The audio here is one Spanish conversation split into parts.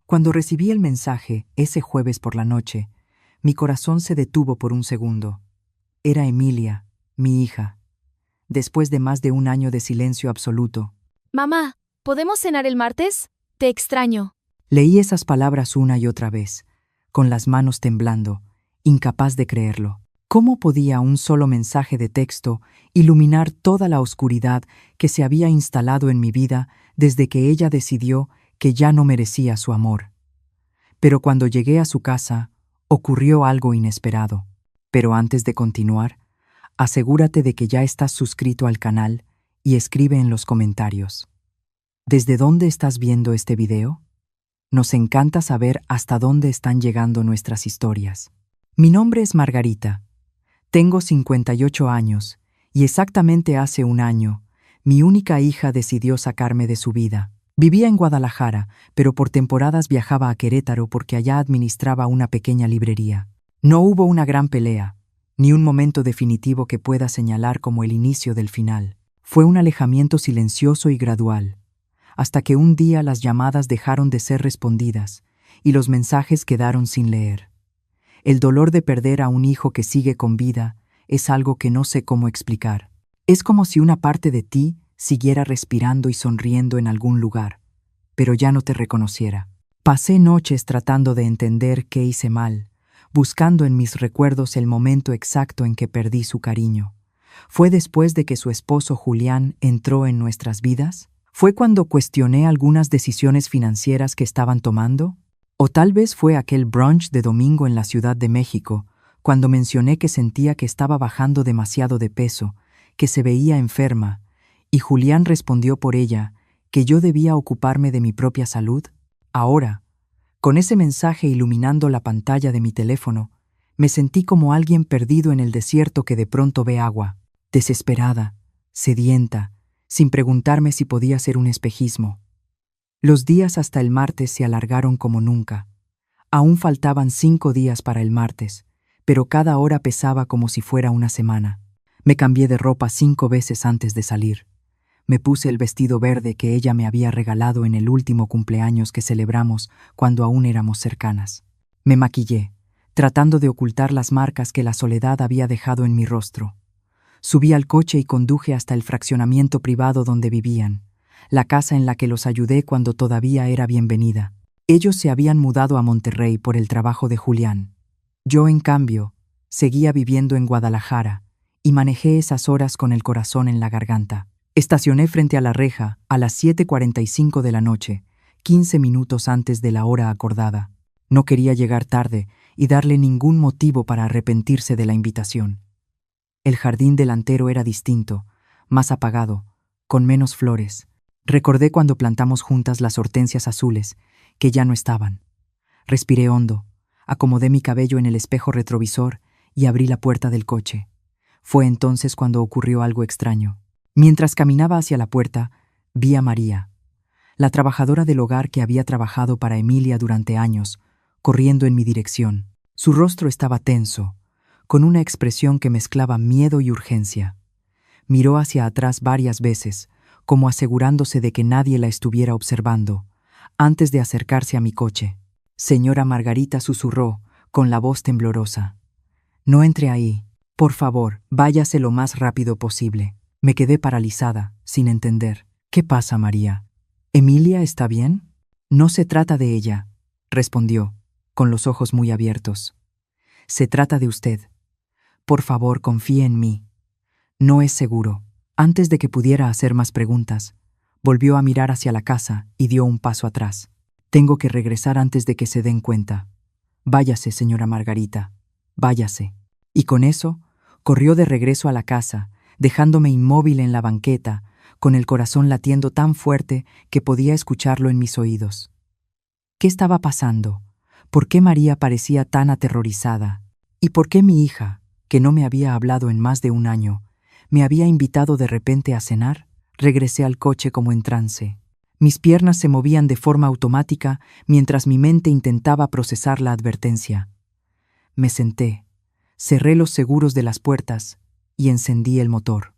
Cuando recibí el mensaje, ese jueves por la noche, mi corazón se detuvo por un segundo. Era Emilia, mi hija. Después de más de un año de silencio absoluto, Mamá, ¿podemos cenar el martes? Te extraño. leí esas palabras una y otra vez, con las manos temblando, incapaz de creerlo. ¿Cómo podía un solo mensaje de texto iluminar toda la oscuridad que se había instalado en mi vida desde que ella decidió que ya no merecía su amor? Pero cuando llegué a su casa, ocurrió algo inesperado. Pero antes de continuar, asegúrate de que ya estás suscrito al canal y escribe en los comentarios. ¿Desde dónde estás viendo este video? Nos encanta saber hasta dónde están llegando nuestras historias. Mi nombre es Margarita. Tengo 58 años y exactamente hace un año, mi única hija decidió sacarme de su vida. Vivía en Guadalajara, pero por temporadas viajaba a Querétaro porque allá administraba una pequeña librería. No hubo una gran pelea, ni un momento definitivo que pueda señalar como el inicio del final. Fue un alejamiento silencioso y gradual, hasta que un día las llamadas dejaron de ser respondidas y los mensajes quedaron sin leer. El dolor de perder a un hijo que sigue con vida es algo que no sé cómo explicar. Es como si una parte de ti siguiera respirando y sonriendo en algún lugar, pero ya no te reconociera. Pasé noches tratando de entender qué hice mal, buscando en mis recuerdos el momento exacto en que perdí su cariño. ¿Fue después de que su esposo Julián entró en nuestras vidas? ¿Fue cuando cuestioné algunas decisiones financieras que estaban tomando? ¿O tal vez fue aquel brunch de domingo en la Ciudad de México, cuando mencioné que sentía que estaba bajando demasiado de peso, que se veía enferma, y Julián respondió por ella que yo debía ocuparme de mi propia salud? Ahora, con ese mensaje iluminando la pantalla de mi teléfono, me sentí como alguien perdido en el desierto que de pronto ve agua, desesperada, sedienta, sin preguntarme si podía ser un espejismo. Los días hasta el martes se alargaron como nunca. Aún faltaban 5 días para el martes, pero cada hora pesaba como si fuera una semana. Me cambié de ropa 5 veces antes de salir. Me puse el vestido verde que ella me había regalado en el último cumpleaños que celebramos cuando aún éramos cercanas. Me maquillé, tratando de ocultar las marcas que la soledad había dejado en mi rostro. Subí al coche y conduje hasta el fraccionamiento privado donde vivían, la casa en la que los ayudé cuando todavía era bienvenida. Ellos se habían mudado a Monterrey por el trabajo de Julián. Yo, en cambio, seguía viviendo en Guadalajara y manejé esas horas con el corazón en la garganta. Estacioné frente a la reja a las 7:45 de la noche, 15 minutos antes de la hora acordada. No quería llegar tarde y darle ningún motivo para arrepentirse de la invitación. El jardín delantero era distinto, más apagado, con menos flores. Recordé cuando plantamos juntas las hortensias azules, que ya no estaban. Respiré hondo, acomodé mi cabello en el espejo retrovisor y abrí la puerta del coche. Fue entonces cuando ocurrió algo extraño. Mientras caminaba hacia la puerta, vi a María, la trabajadora del hogar que había trabajado para Emilia durante años, corriendo en mi dirección. Su rostro estaba tenso, con una expresión que mezclaba miedo y urgencia. Miró hacia atrás varias veces, como asegurándose de que nadie la estuviera observando, antes de acercarse a mi coche. Señora Margarita, susurró, con la voz temblorosa. No entre ahí. Por favor, váyase lo más rápido posible. Me quedé paralizada, sin entender. ¿Qué pasa, María? ¿Emilia está bien? No se trata de ella, respondió, con los ojos muy abiertos. Se trata de usted. Por favor, confíe en mí. No es seguro. Antes de que pudiera hacer más preguntas, volvió a mirar hacia la casa y dio un paso atrás. Tengo que regresar antes de que se den cuenta. Váyase, señora Margarita, váyase. Y con eso, corrió de regreso a la casa, dejándome inmóvil en la banqueta, con el corazón latiendo tan fuerte que podía escucharlo en mis oídos. ¿Qué estaba pasando? ¿Por qué María parecía tan aterrorizada? ¿Y por qué mi hija, que no me había hablado en más de un año, me había invitado de repente a cenar? Regresé al coche como en trance. Mis piernas se movían de forma automática mientras mi mente intentaba procesar la advertencia. Me senté, cerré los seguros de las puertas y encendí el motor.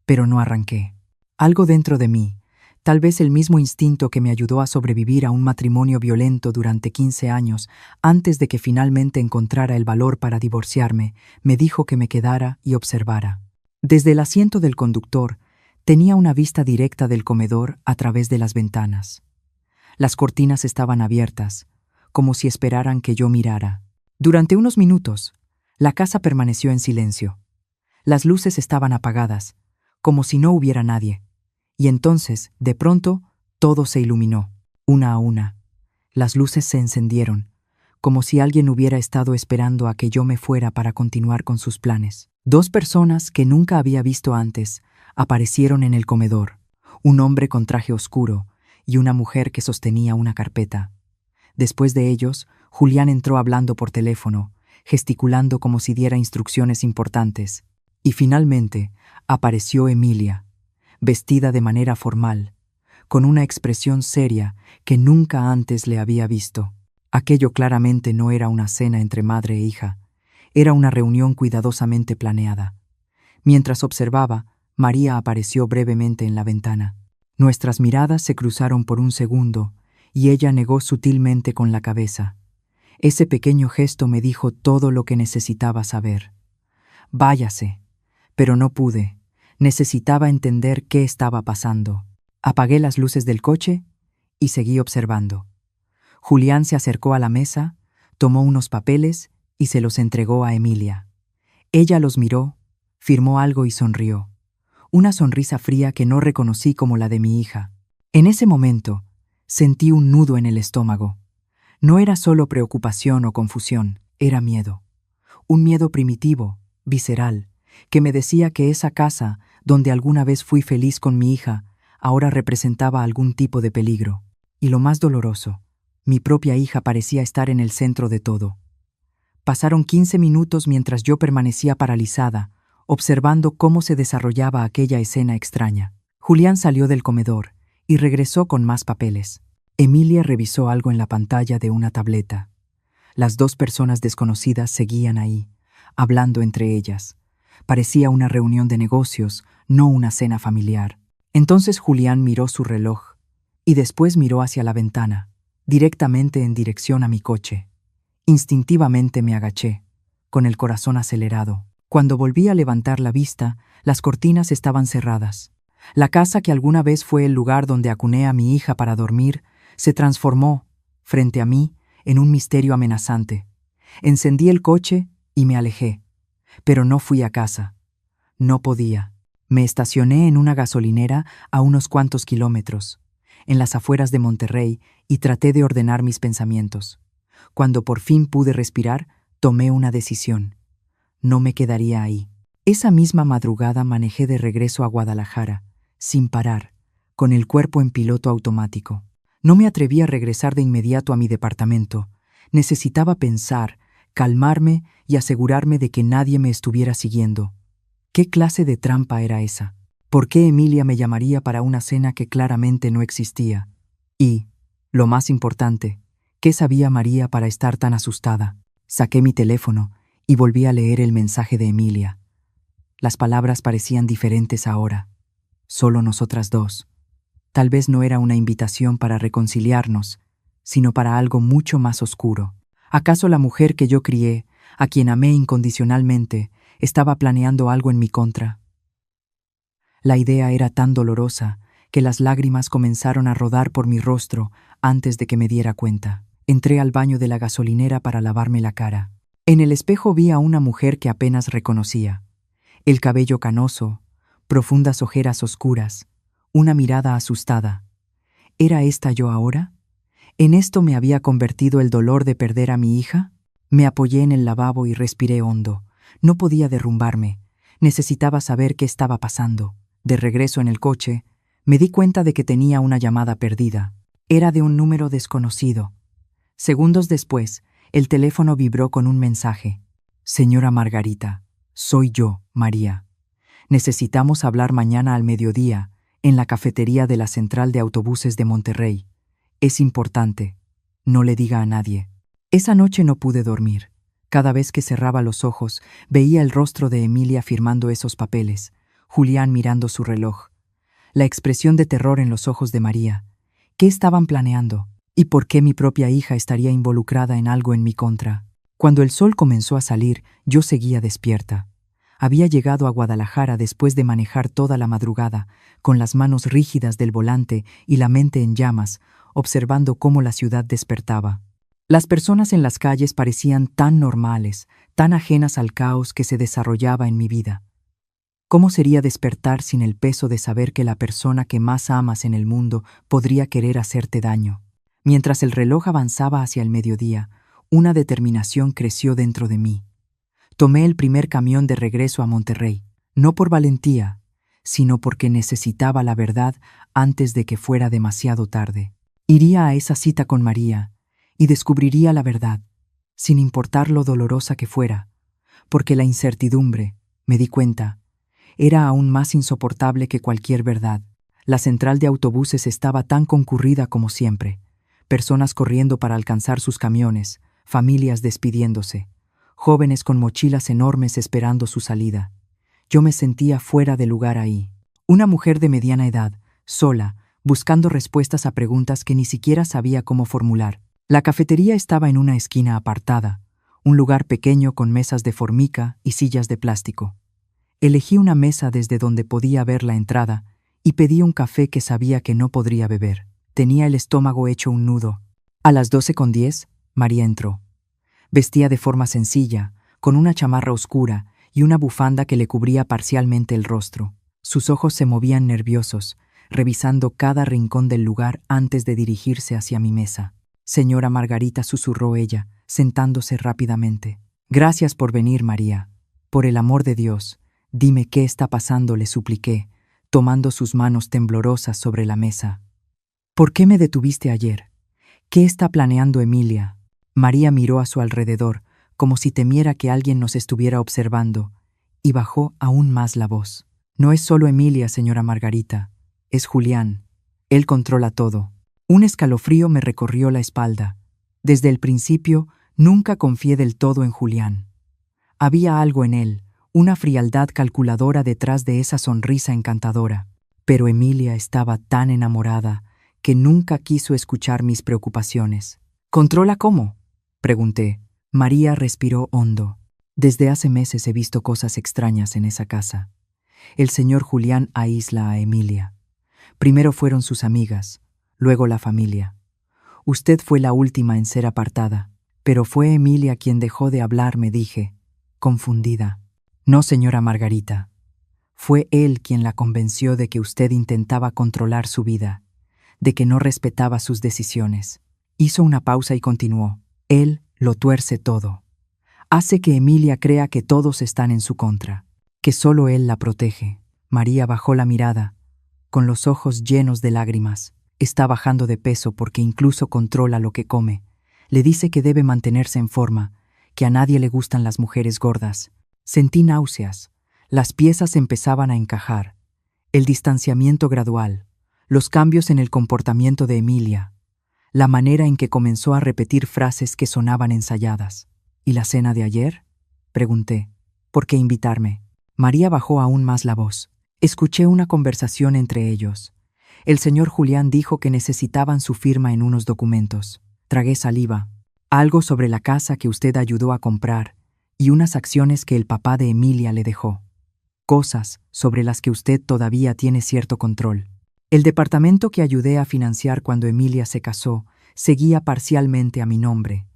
Pero no arranqué. Algo dentro de mí, Tal vez el mismo instinto que me ayudó a sobrevivir a un matrimonio violento durante 15 años, antes de que finalmente encontrara el valor para divorciarme, me dijo que me quedara y observara. Desde el asiento del conductor, tenía una vista directa del comedor a través de las ventanas. Las cortinas estaban abiertas, como si esperaran que yo mirara. Durante unos minutos, la casa permaneció en silencio. Las luces estaban apagadas, como si no hubiera nadie. Y entonces, de pronto, todo se iluminó, una a una. Las luces se encendieron, como si alguien hubiera estado esperando a que yo me fuera para continuar con sus planes. Dos personas que nunca había visto antes aparecieron en el comedor, un hombre con traje oscuro y una mujer que sostenía una carpeta. Después de ellos, Julián entró hablando por teléfono, gesticulando como si diera instrucciones importantes. Y finalmente apareció Emilia, vestida de manera formal, con una expresión seria que nunca antes le había visto. Aquello claramente no era una cena entre madre e hija, era una reunión cuidadosamente planeada. Mientras observaba, María apareció brevemente en la ventana. Nuestras miradas se cruzaron por un segundo y ella negó sutilmente con la cabeza. Ese pequeño gesto me dijo todo lo que necesitaba saber. Váyase, pero no pude. Necesitaba entender qué estaba pasando. Apagué las luces del coche y seguí observando. Julián se acercó a la mesa, tomó unos papeles y se los entregó a Emilia. Ella los miró, firmó algo y sonrió. Una sonrisa fría que no reconocí como la de mi hija. En ese momento, sentí un nudo en el estómago. No era solo preocupación o confusión, era miedo. Un miedo primitivo, visceral, que me decía que esa casa, donde alguna vez fui feliz con mi hija, ahora representaba algún tipo de peligro. Y lo más doloroso, mi propia hija parecía estar en el centro de todo. Pasaron 15 minutos mientras yo permanecía paralizada, observando cómo se desarrollaba aquella escena extraña. Julián salió del comedor y regresó con más papeles. Emilia revisó algo en la pantalla de una tableta. Las dos personas desconocidas seguían ahí, hablando entre ellas. Parecía una reunión de negocios, no una cena familiar. Entonces Julián miró su reloj y después miró hacia la ventana, directamente en dirección a mi coche. Instintivamente me agaché, con el corazón acelerado. Cuando volví a levantar la vista, las cortinas estaban cerradas. La casa que alguna vez fue el lugar donde acuné a mi hija para dormir, se transformó, frente a mí, en un misterio amenazante. Encendí el coche y me alejé. Pero no fui a casa. No podía. Me estacioné en una gasolinera a unos cuantos kilómetros, en las afueras de Monterrey, y traté de ordenar mis pensamientos. Cuando por fin pude respirar, tomé una decisión. No me quedaría ahí. Esa misma madrugada manejé de regreso a Guadalajara, sin parar, con el cuerpo en piloto automático. No me atreví a regresar de inmediato a mi departamento. Necesitaba pensar, calmarme y asegurarme de que nadie me estuviera siguiendo. ¿Qué clase de trampa era esa? ¿Por qué Emilia me llamaría para una cena que claramente no existía? Y, lo más importante, ¿qué sabía María para estar tan asustada? Saqué mi teléfono y volví a leer el mensaje de Emilia. Las palabras parecían diferentes ahora. Solo nosotras dos. Tal vez no era una invitación para reconciliarnos, sino para algo mucho más oscuro. ¿Acaso la mujer que yo crié, a quien amé incondicionalmente, estaba planeando algo en mi contra? La idea era tan dolorosa que las lágrimas comenzaron a rodar por mi rostro antes de que me diera cuenta. Entré al baño de la gasolinera para lavarme la cara. En el espejo vi a una mujer que apenas reconocía. El cabello canoso, profundas ojeras oscuras, una mirada asustada. ¿Era esta yo ahora? ¿En esto me había convertido el dolor de perder a mi hija? Me apoyé en el lavabo y respiré hondo. No podía derrumbarme. Necesitaba saber qué estaba pasando. De regreso en el coche, me di cuenta de que tenía una llamada perdida. Era de un número desconocido. Segundos después, el teléfono vibró con un mensaje. Señora Margarita, soy yo, María. Necesitamos hablar mañana al mediodía, en la cafetería de la central de autobuses de Monterrey. Es importante. No le diga a nadie. Esa noche no pude dormir. Cada vez que cerraba los ojos, veía el rostro de Emilia firmando esos papeles, Julián mirando su reloj. la expresión de terror en los ojos de María. ¿Qué estaban planeando? ¿Y por qué mi propia hija estaría involucrada en algo en mi contra? Cuando el sol comenzó a salir, yo seguía despierta. Había llegado a Guadalajara después de manejar toda la madrugada, con las manos rígidas del volante y la mente en llamas, observando cómo la ciudad despertaba. Las personas en las calles parecían tan normales, tan ajenas al caos que se desarrollaba en mi vida. ¿Cómo sería despertar sin el peso de saber que la persona que más amas en el mundo podría querer hacerte daño? Mientras el reloj avanzaba hacia el mediodía, una determinación creció dentro de mí. Tomé el primer camión de regreso a Monterrey, no por valentía, sino porque necesitaba la verdad antes de que fuera demasiado tarde. Iría a esa cita con María y descubriría la verdad, sin importar lo dolorosa que fuera, porque la incertidumbre, me di cuenta, era aún más insoportable que cualquier verdad. La central de autobuses estaba tan concurrida como siempre, personas corriendo para alcanzar sus camiones, familias despidiéndose, jóvenes con mochilas enormes esperando su salida. Yo me sentía fuera de lugar ahí. Una mujer de mediana edad, sola, buscando respuestas a preguntas que ni siquiera sabía cómo formular. La cafetería estaba en una esquina apartada, un lugar pequeño con mesas de formica y sillas de plástico. Elegí una mesa desde donde podía ver la entrada y pedí un café que sabía que no podría beber. Tenía el estómago hecho un nudo. A las 12:10, María entró. Vestía de forma sencilla, con una chamarra oscura y una bufanda que le cubría parcialmente el rostro. Sus ojos se movían nerviosos, revisando cada rincón del lugar antes de dirigirse hacia mi mesa. «Señora Margarita», susurró ella, sentándose rápidamente. «Gracias por venir, María. Por el amor de Dios, dime qué está pasando», le supliqué, tomando sus manos temblorosas sobre la mesa. «¿Por qué me detuviste ayer? ¿Qué está planeando Emilia?». María miró a su alrededor, como si temiera que alguien nos estuviera observando, y bajó aún más la voz. «No es solo Emilia, señora Margarita, es Julián. Él controla todo». Un escalofrío me recorrió la espalda. Desde el principio, nunca confié del todo en Julián. Había algo en él, una frialdad calculadora detrás de esa sonrisa encantadora. Pero Emilia estaba tan enamorada que nunca quiso escuchar mis preocupaciones. «¿Controla cómo?», pregunté. María respiró hondo. «Desde hace meses he visto cosas extrañas en esa casa. El señor Julián aísla a Emilia. Primero fueron sus amigas, luego la familia. Usted fue la última en ser apartada, pero fue Emilia quien dejó de hablar», me dije, confundida. «No, señora Margarita. Fue él quien la convenció de que usted intentaba controlar su vida, de que no respetaba sus decisiones». Hizo una pausa y continuó. «Él lo tuerce todo. Hace que Emilia crea que todos están en su contra, que solo él la protege». María bajó la mirada, con los ojos llenos de lágrimas. «Está bajando de peso porque incluso controla lo que come. Le dice que debe mantenerse en forma, que a nadie le gustan las mujeres gordas». Sentí náuseas. Las piezas empezaban a encajar. El distanciamiento gradual, los cambios en el comportamiento de Emilia, la manera en que comenzó a repetir frases que sonaban ensayadas. «¿Y la cena de ayer?», pregunté. «¿Por qué invitarme?». María bajó aún más la voz. Escuché una conversación entre ellos. El señor Julián dijo que necesitaban su firma en unos documentos. Tragué saliva. «Algo sobre la casa que usted ayudó a comprar y unas acciones que el papá de Emilia le dejó. Cosas sobre las que usted todavía tiene cierto control. El departamento que ayudé a financiar cuando Emilia se casó seguía parcialmente a mi nombre,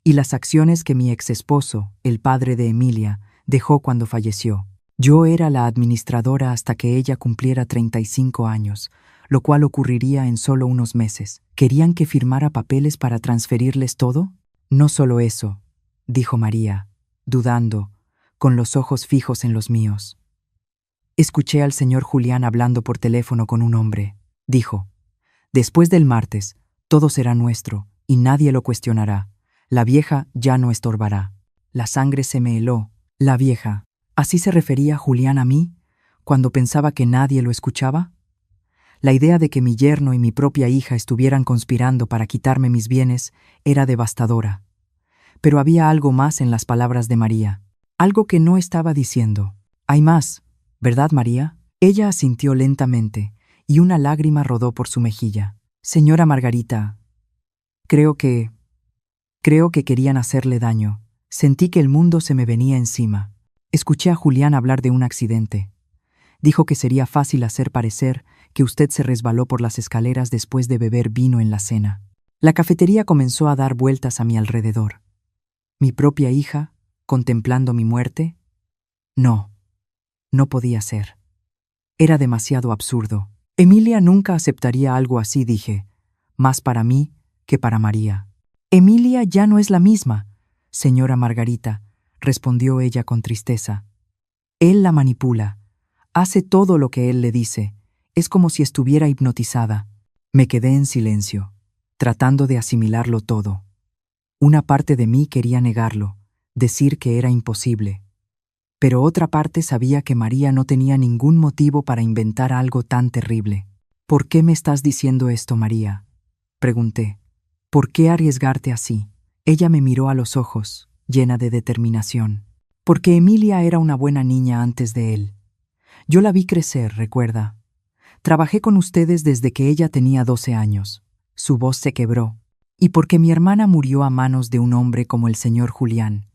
y las acciones que mi exesposo, el padre de Emilia, dejó cuando falleció. Yo era la administradora hasta que ella cumpliera 35 años, lo cual ocurriría en solo unos meses. ¿Querían que firmara papeles para transferirles todo?». «No solo eso», dijo María, dudando, con los ojos fijos en los míos. «Escuché al señor Julián hablando por teléfono con un hombre. Dijo, después del martes, todo será nuestro y nadie lo cuestionará. La vieja ya no estorbará». La sangre se me heló. La vieja. ¿Así se refería Julián a mí, cuando pensaba que nadie lo escuchaba? La idea de que mi yerno y mi propia hija estuvieran conspirando para quitarme mis bienes era devastadora. Pero había algo más en las palabras de María, algo que no estaba diciendo. «Hay más, ¿verdad, María?». Ella asintió lentamente, y una lágrima rodó por su mejilla. Señora Margarita, creo que querían hacerle daño. Sentí que el mundo se me venía encima. Escuché a Julián hablar de un accidente. Dijo que sería fácil hacer parecer que usted se resbaló por las escaleras después de beber vino en la cena. La cafetería comenzó a dar vueltas a mi alrededor. ¿Mi propia hija, contemplando mi muerte? No, no podía ser. Era demasiado absurdo. Emilia nunca aceptaría algo así, dije, más para mí que para María. Emilia ya no es la misma, señora Margarita, respondió ella con tristeza. Él la manipula, hace todo lo que él le dice, es como si estuviera hipnotizada. Me quedé en silencio, tratando de asimilarlo todo. Una parte de mí quería negarlo, decir que era imposible. Pero otra parte sabía que María no tenía ningún motivo para inventar algo tan terrible. ¿Por qué me estás diciendo esto, María?, pregunté. ¿Por qué arriesgarte así? Ella me miró a los ojos, llena de determinación. Porque Emilia era una buena niña antes de él. Yo la vi crecer, recuerda. Trabajé con ustedes desde que ella tenía 12 años. Su voz se quebró. Y porque mi hermana murió a manos de un hombre como el señor Julián.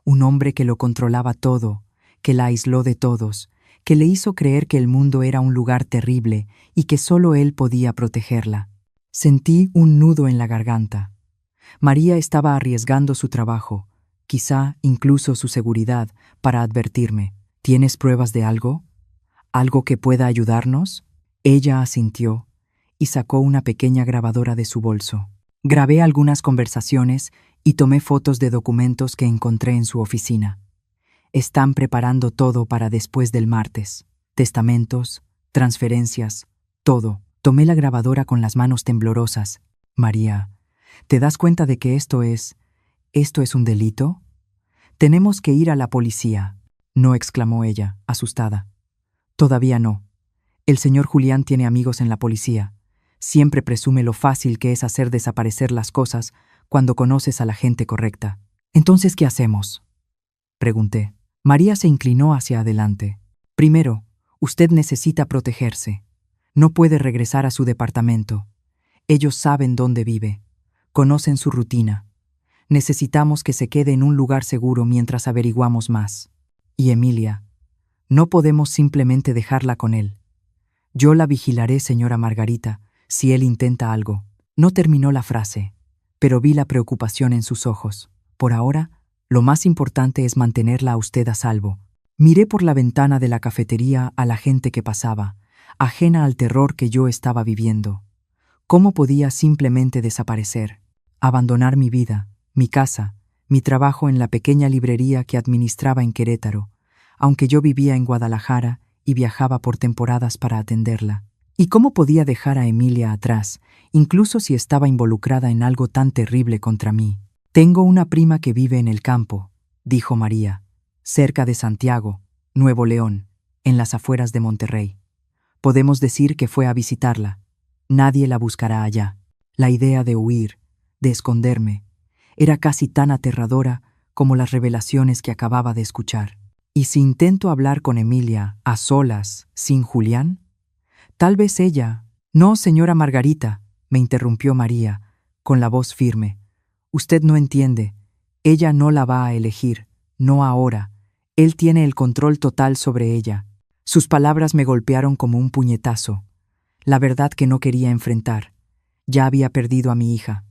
Un hombre que lo controlaba todo, que la aisló de todos, que le hizo creer que el mundo era un lugar terrible y que solo él podía protegerla. Sentí un nudo en la garganta. María estaba arriesgando su trabajo, quizá incluso su seguridad, para advertirme. ¿Tienes pruebas de algo? ¿Algo que pueda ayudarnos? Ella asintió y sacó una pequeña grabadora de su bolso. Grabé algunas conversaciones y tomé fotos de documentos que encontré en su oficina. Están preparando todo para después del martes. Testamentos, transferencias, todo. Tomé la grabadora con las manos temblorosas. María, ¿te das cuenta de que esto es un delito? Tenemos que ir a la policía. No, exclamó ella, asustada. Todavía no. El señor Julián tiene amigos en la policía. Siempre presume lo fácil que es hacer desaparecer las cosas cuando conoces a la gente correcta. ¿Entonces qué hacemos?, pregunté. María se inclinó hacia adelante. Primero, usted necesita protegerse. No puede regresar a su departamento. Ellos saben dónde vive. Conocen su rutina. Necesitamos que se quede en un lugar seguro mientras averiguamos más. Y Emilia, no podemos simplemente dejarla con él. Yo la vigilaré, señora Margarita, si él intenta algo. No terminó la frase, pero vi la preocupación en sus ojos. Por ahora, lo más importante es mantenerla a usted a salvo. Miré por la ventana de la cafetería a la gente que pasaba, ajena al terror que yo estaba viviendo. ¿Cómo podía simplemente desaparecer? Abandonar mi vida, mi casa, mi trabajo en la pequeña librería que administraba en Querétaro, aunque yo vivía en Guadalajara y viajaba por temporadas para atenderla. ¿Y cómo podía dejar a Emilia atrás, incluso si estaba involucrada en algo tan terrible contra mí? Tengo una prima que vive en el campo, dijo María, cerca de Santiago, Nuevo León, en las afueras de Monterrey. Podemos decir que fue a visitarla. Nadie la buscará allá. La idea de huir, de esconderme, era casi tan aterradora como las revelaciones que acababa de escuchar. ¿Y si intento hablar con Emilia, a solas, sin Julián? Tal vez ella... No, señora Margarita, me interrumpió María, con la voz firme. Usted no entiende. Ella no la va a elegir, no ahora. Él tiene el control total sobre ella. Sus palabras me golpearon como un puñetazo. La verdad que no quería enfrentar. Ya había perdido a mi hija.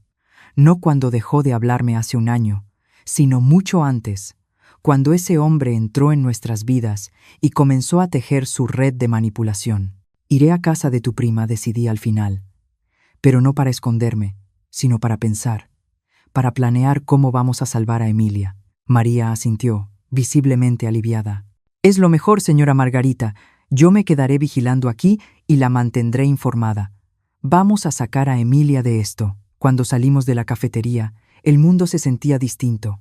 No cuando dejó de hablarme hace un año, sino mucho antes, cuando ese hombre entró en nuestras vidas y comenzó a tejer su red de manipulación. Iré a casa de tu prima, decidí al final. Pero no para esconderme, sino para pensar, para planear cómo vamos a salvar a Emilia. María asintió, visiblemente aliviada. Es lo mejor, señora Margarita. Yo me quedaré vigilando aquí y la mantendré informada. Vamos a sacar a Emilia de esto. Cuando salimos de la cafetería, el mundo se sentía distinto,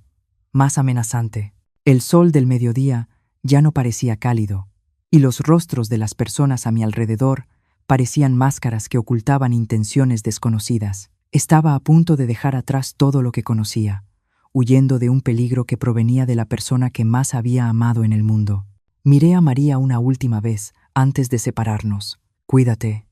más amenazante. El sol del mediodía ya no parecía cálido, y los rostros de las personas a mi alrededor parecían máscaras que ocultaban intenciones desconocidas. Estaba a punto de dejar atrás todo lo que conocía, huyendo de un peligro que provenía de la persona que más había amado en el mundo. Miré a María una última vez antes de separarnos. Cuídate,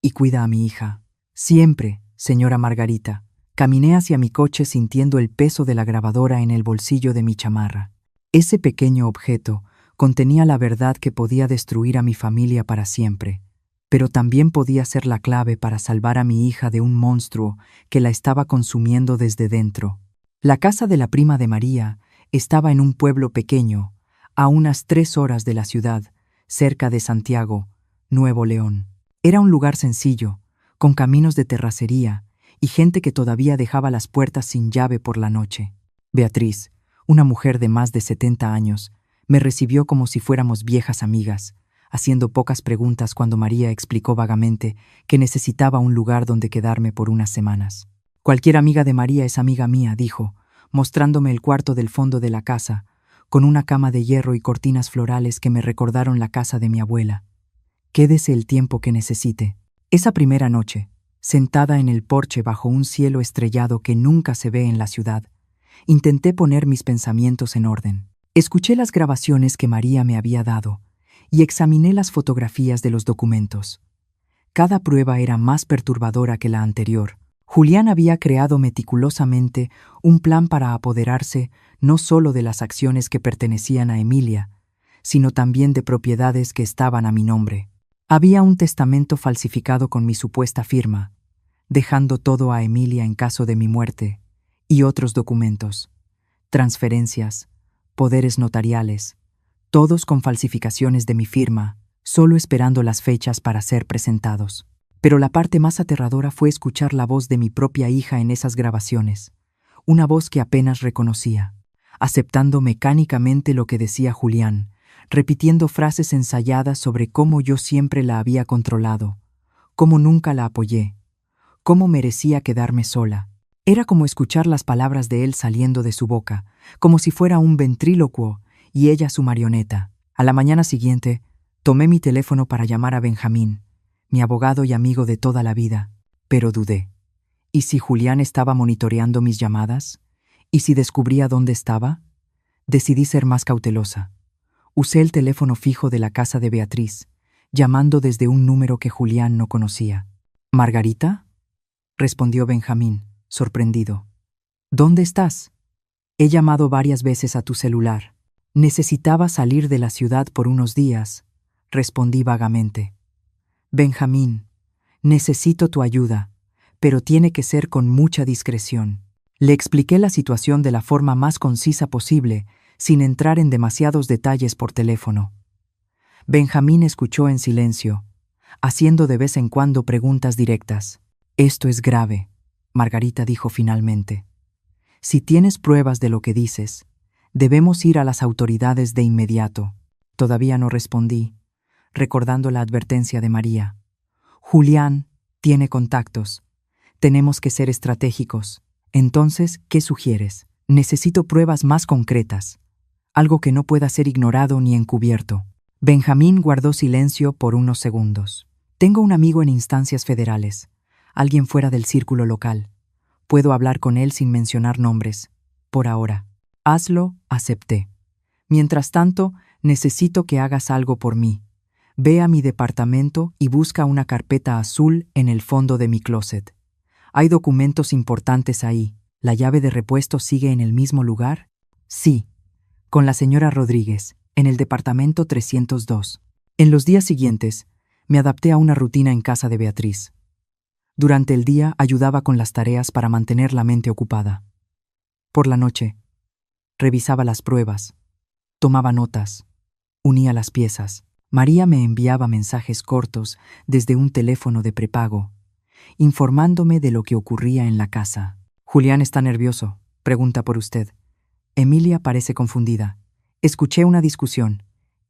Y cuida a mi hija. Siempre, señora Margarita. Caminé hacia mi coche sintiendo el peso de la grabadora en el bolsillo de mi chamarra. Ese pequeño objeto contenía la verdad que podía destruir a mi familia para siempre, pero también podía ser la clave para salvar a mi hija de un monstruo que la estaba consumiendo desde dentro. La casa de la prima de María estaba en un pueblo pequeño, a unas 3 horas de la ciudad, cerca de Santiago, Nuevo León. Era un lugar sencillo, con caminos de terracería y gente que todavía dejaba las puertas sin llave por la noche. Beatriz, una mujer de más de 70 años, me recibió como si fuéramos viejas amigas, haciendo pocas preguntas cuando María explicó vagamente que necesitaba un lugar donde quedarme por unas semanas. Cualquier amiga de María es amiga mía, dijo, mostrándome el cuarto del fondo de la casa, con una cama de hierro y cortinas florales que me recordaron la casa de mi abuela. Quédese el tiempo que necesite. Esa primera noche, sentada en el porche bajo un cielo estrellado que nunca se ve en la ciudad, intenté poner mis pensamientos en orden. Escuché las grabaciones que María me había dado y examiné las fotografías de los documentos. Cada prueba era más perturbadora que la anterior. Julián había creado meticulosamente un plan para apoderarse no solo de las acciones que pertenecían a Emilia, sino también de propiedades que estaban a mi nombre. Había un testamento falsificado con mi supuesta firma, dejando todo a Emilia en caso de mi muerte, y otros documentos, transferencias, poderes notariales, todos con falsificaciones de mi firma, solo esperando las fechas para ser presentados. Pero la parte más aterradora fue escuchar la voz de mi propia hija en esas grabaciones, una voz que apenas reconocía, aceptando mecánicamente lo que decía Julián, repitiendo frases ensayadas sobre cómo yo siempre la había controlado, cómo nunca la apoyé, cómo merecía quedarme sola. Era como escuchar las palabras de él saliendo de su boca, como si fuera un ventrílocuo y ella su marioneta. A la mañana siguiente, tomé mi teléfono para llamar a Benjamín, mi abogado y amigo de toda la vida, pero dudé. ¿Y si Julián estaba monitoreando mis llamadas? ¿Y si descubría dónde estaba? Decidí ser más cautelosa. Usé el teléfono fijo de la casa de Beatriz, llamando desde un número que Julián no conocía. ¿Margarita?, respondió Benjamín, sorprendido. ¿Dónde estás? He llamado varias veces a tu celular. Necesitaba salir de la ciudad por unos días, respondí vagamente. Benjamín, necesito tu ayuda, pero tiene que ser con mucha discreción. Le expliqué la situación de la forma más concisa posible, sin entrar en demasiados detalles por teléfono. Benjamín escuchó en silencio, haciendo de vez en cuando preguntas directas. Esto es grave, Margarita dijo finalmente. Si tienes pruebas de lo que dices, debemos ir a las autoridades de inmediato. Todavía no respondí, recordando la advertencia de María. Julián tiene contactos. Tenemos que ser estratégicos. Entonces, ¿qué sugieres? Necesito pruebas más concretas. Algo que no pueda ser ignorado ni encubierto. Benjamín guardó silencio por unos segundos. Tengo un amigo en instancias federales, alguien fuera del círculo local. Puedo hablar con él sin mencionar nombres. Por ahora. Hazlo, acepté. Mientras tanto, necesito que hagas algo por mí. Ve a mi departamento y busca una carpeta azul en el fondo de mi closet. Hay documentos importantes ahí. ¿La llave de repuesto sigue en el mismo lugar? Sí, con la señora Rodríguez, en el departamento 302. En los días siguientes, me adapté a una rutina en casa de Beatriz. Durante el día ayudaba con las tareas para mantener la mente ocupada. Por la noche, revisaba las pruebas, tomaba notas, unía las piezas. María me enviaba mensajes cortos desde un teléfono de prepago, informándome de lo que ocurría en la casa. Julián está nervioso, pregunta por usted. Emilia parece confundida. Escuché una discusión.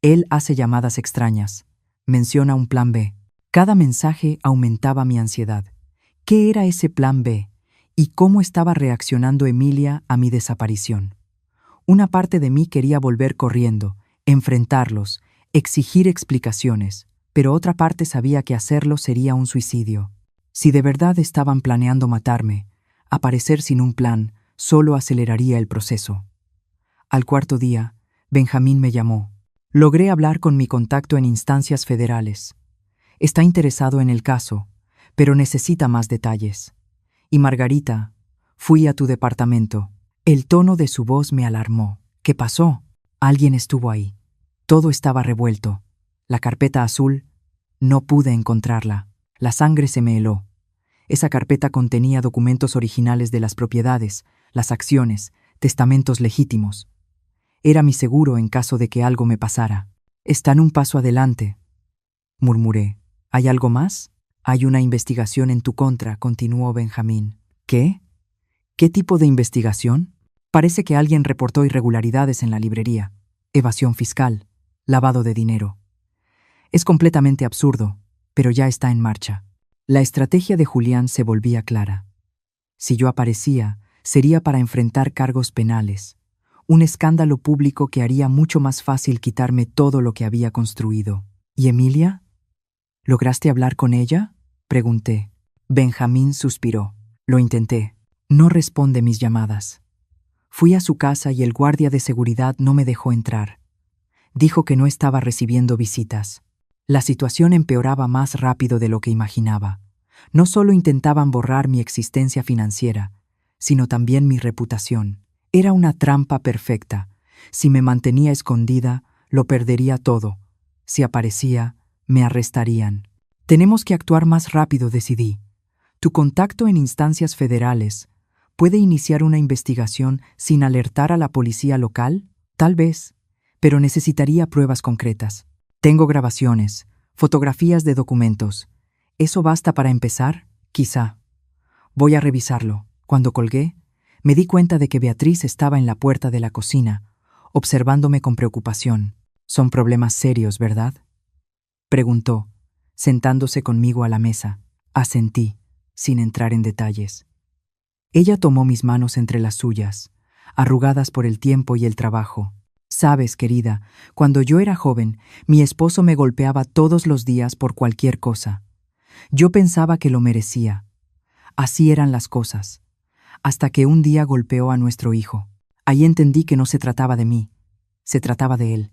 Él hace llamadas extrañas. Menciona un plan B. Cada mensaje aumentaba mi ansiedad. ¿Qué era ese plan B? ¿Y cómo estaba reaccionando Emilia a mi desaparición? Una parte de mí quería volver corriendo, enfrentarlos, exigir explicaciones, pero otra parte sabía que hacerlo sería un suicidio. Si de verdad estaban planeando matarme, aparecer sin un plan solo aceleraría el proceso. Al cuarto día, Benjamín me llamó. Logré hablar con mi contacto en instancias federales. Está interesado en el caso, pero necesita más detalles. Y Margarita, fui a tu departamento. El tono de su voz me alarmó. ¿Qué pasó? Alguien estuvo ahí. Todo estaba revuelto. La carpeta azul, no pude encontrarla. La sangre se me heló. Esa carpeta contenía documentos originales de las propiedades, las acciones, testamentos legítimos. Era mi seguro en caso de que algo me pasara. Están un paso adelante, murmuré. ¿Hay algo más? Hay una investigación en tu contra, continuó Benjamín. ¿Qué? ¿Qué tipo de investigación? Parece que alguien reportó irregularidades en la librería. Evasión fiscal, lavado de dinero. Es completamente absurdo, pero ya está en marcha. La estrategia de Julián se volvía clara. Si yo aparecía, sería para enfrentar cargos penales, un escándalo público que haría mucho más fácil quitarme todo lo que había construido. ¿Y Emilia? ¿Lograste hablar con ella?, pregunté. Benjamín suspiró. Lo intenté. No responde mis llamadas. Fui a su casa y el guardia de seguridad no me dejó entrar. Dijo que no estaba recibiendo visitas. La situación empeoraba más rápido de lo que imaginaba. No solo intentaban borrar mi existencia financiera, sino también mi reputación. Era una trampa perfecta. Si me mantenía escondida, lo perdería todo. Si aparecía, me arrestarían. Tenemos que actuar más rápido, decidí. Tu contacto en instancias federales puede iniciar una investigación sin alertar a la policía local, tal vez, pero necesitaría pruebas concretas. Tengo grabaciones, fotografías de documentos. ¿Eso basta para empezar? Quizá. Voy a revisarlo. Cuando colgué, me di cuenta de que Beatriz estaba en la puerta de la cocina, observándome con preocupación. Son problemas serios, ¿verdad?, preguntó, sentándose conmigo a la mesa. Asentí, sin entrar en detalles. Ella tomó mis manos entre las suyas, arrugadas por el tiempo y el trabajo. Sabes, querida, cuando yo era joven, mi esposo me golpeaba todos los días por cualquier cosa. Yo pensaba que lo merecía. Así eran las cosas. Hasta que un día golpeó a nuestro hijo. Ahí entendí que no se trataba de mí, se trataba de él,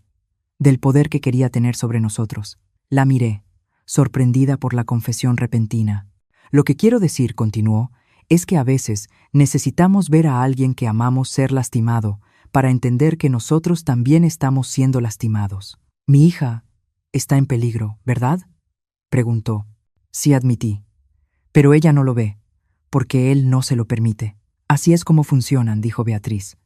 del poder que quería tener sobre nosotros. La miré, sorprendida por la confesión repentina. Lo que quiero decir, continuó, es que a veces necesitamos ver a alguien que amamos ser lastimado para entender que nosotros también estamos siendo lastimados. Mi hija está en peligro, ¿verdad?, preguntó. Sí, admití. Pero ella no lo ve, porque él no se lo permite. Así es como funcionan, dijo Beatriz.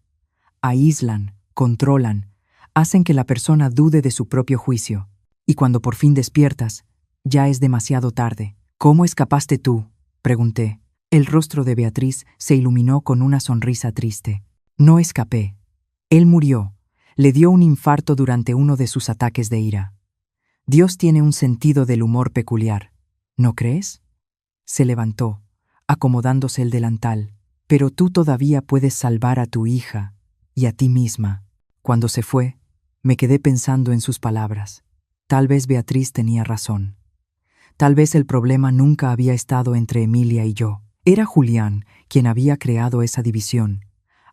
Aíslan, controlan, hacen que la persona dude de su propio juicio. Y cuando por fin despiertas, ya es demasiado tarde. ¿Cómo escapaste tú?, pregunté. El rostro de Beatriz se iluminó con una sonrisa triste. No escapé. Él murió. Le dio un infarto durante uno de sus ataques de ira. Dios tiene un sentido del humor peculiar, ¿no crees? Se levantó, acomodándose el delantal. Pero tú todavía puedes salvar a tu hija y a ti misma. Cuando se fue, me quedé pensando en sus palabras. Tal vez Beatriz tenía razón. Tal vez el problema nunca había estado entre Emilia y yo. Era Julián quien había creado esa división,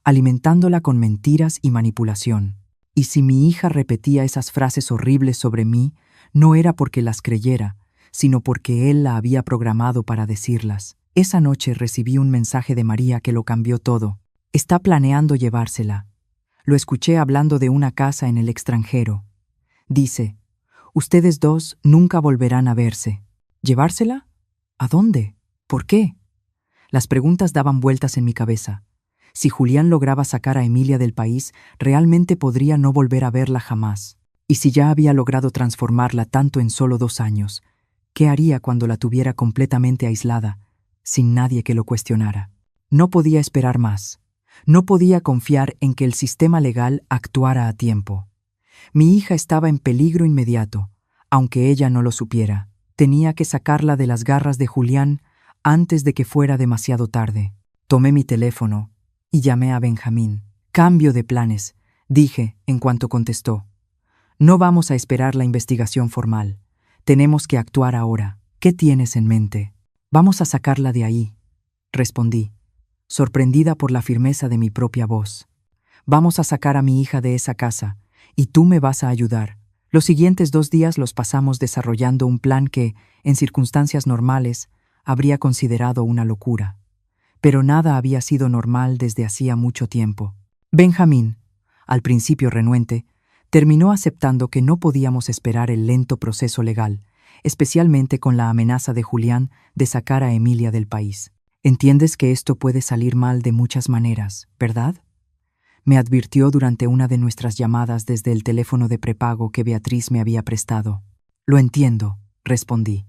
alimentándola con mentiras y manipulación. Y si mi hija repetía esas frases horribles sobre mí, no era porque las creyera, sino porque él la había programado para decirlas. Esa noche recibí un mensaje de María que lo cambió todo. Está planeando llevársela. Lo escuché hablando de una casa en el extranjero. Dice, ustedes dos nunca volverán a verse. ¿Llevársela? ¿A dónde? ¿Por qué? Las preguntas daban vueltas en mi cabeza. Si Julián lograba sacar a Emilia del país, realmente podría no volver a verla jamás. Y si ya había logrado transformarla tanto en solo 2 años, ¿qué haría cuando la tuviera completamente aislada, sin nadie que lo cuestionara? No podía esperar más. No podía confiar en que el sistema legal actuara a tiempo. Mi hija estaba en peligro inmediato, aunque ella no lo supiera. Tenía que sacarla de las garras de Julián antes de que fuera demasiado tarde. Tomé mi teléfono y llamé a Benjamín. Cambio de planes, dije en cuanto contestó. No vamos a esperar la investigación formal. Tenemos que actuar ahora. ¿Qué tienes en mente? Vamos a sacarla de ahí, respondí, sorprendida por la firmeza de mi propia voz. Vamos a sacar a mi hija de esa casa, y tú me vas a ayudar. Los siguientes 2 días los pasamos desarrollando un plan que, en circunstancias normales, habría considerado una locura. Pero nada había sido normal desde hacía mucho tiempo. Benjamín, al principio renuente, terminó aceptando que no podíamos esperar el lento proceso legal, especialmente con la amenaza de Julián de sacar a Emilia del país. Entiendes que esto puede salir mal de muchas maneras, ¿verdad? Me advirtió durante una de nuestras llamadas desde el teléfono de prepago que Beatriz me había prestado. Lo entiendo, respondí.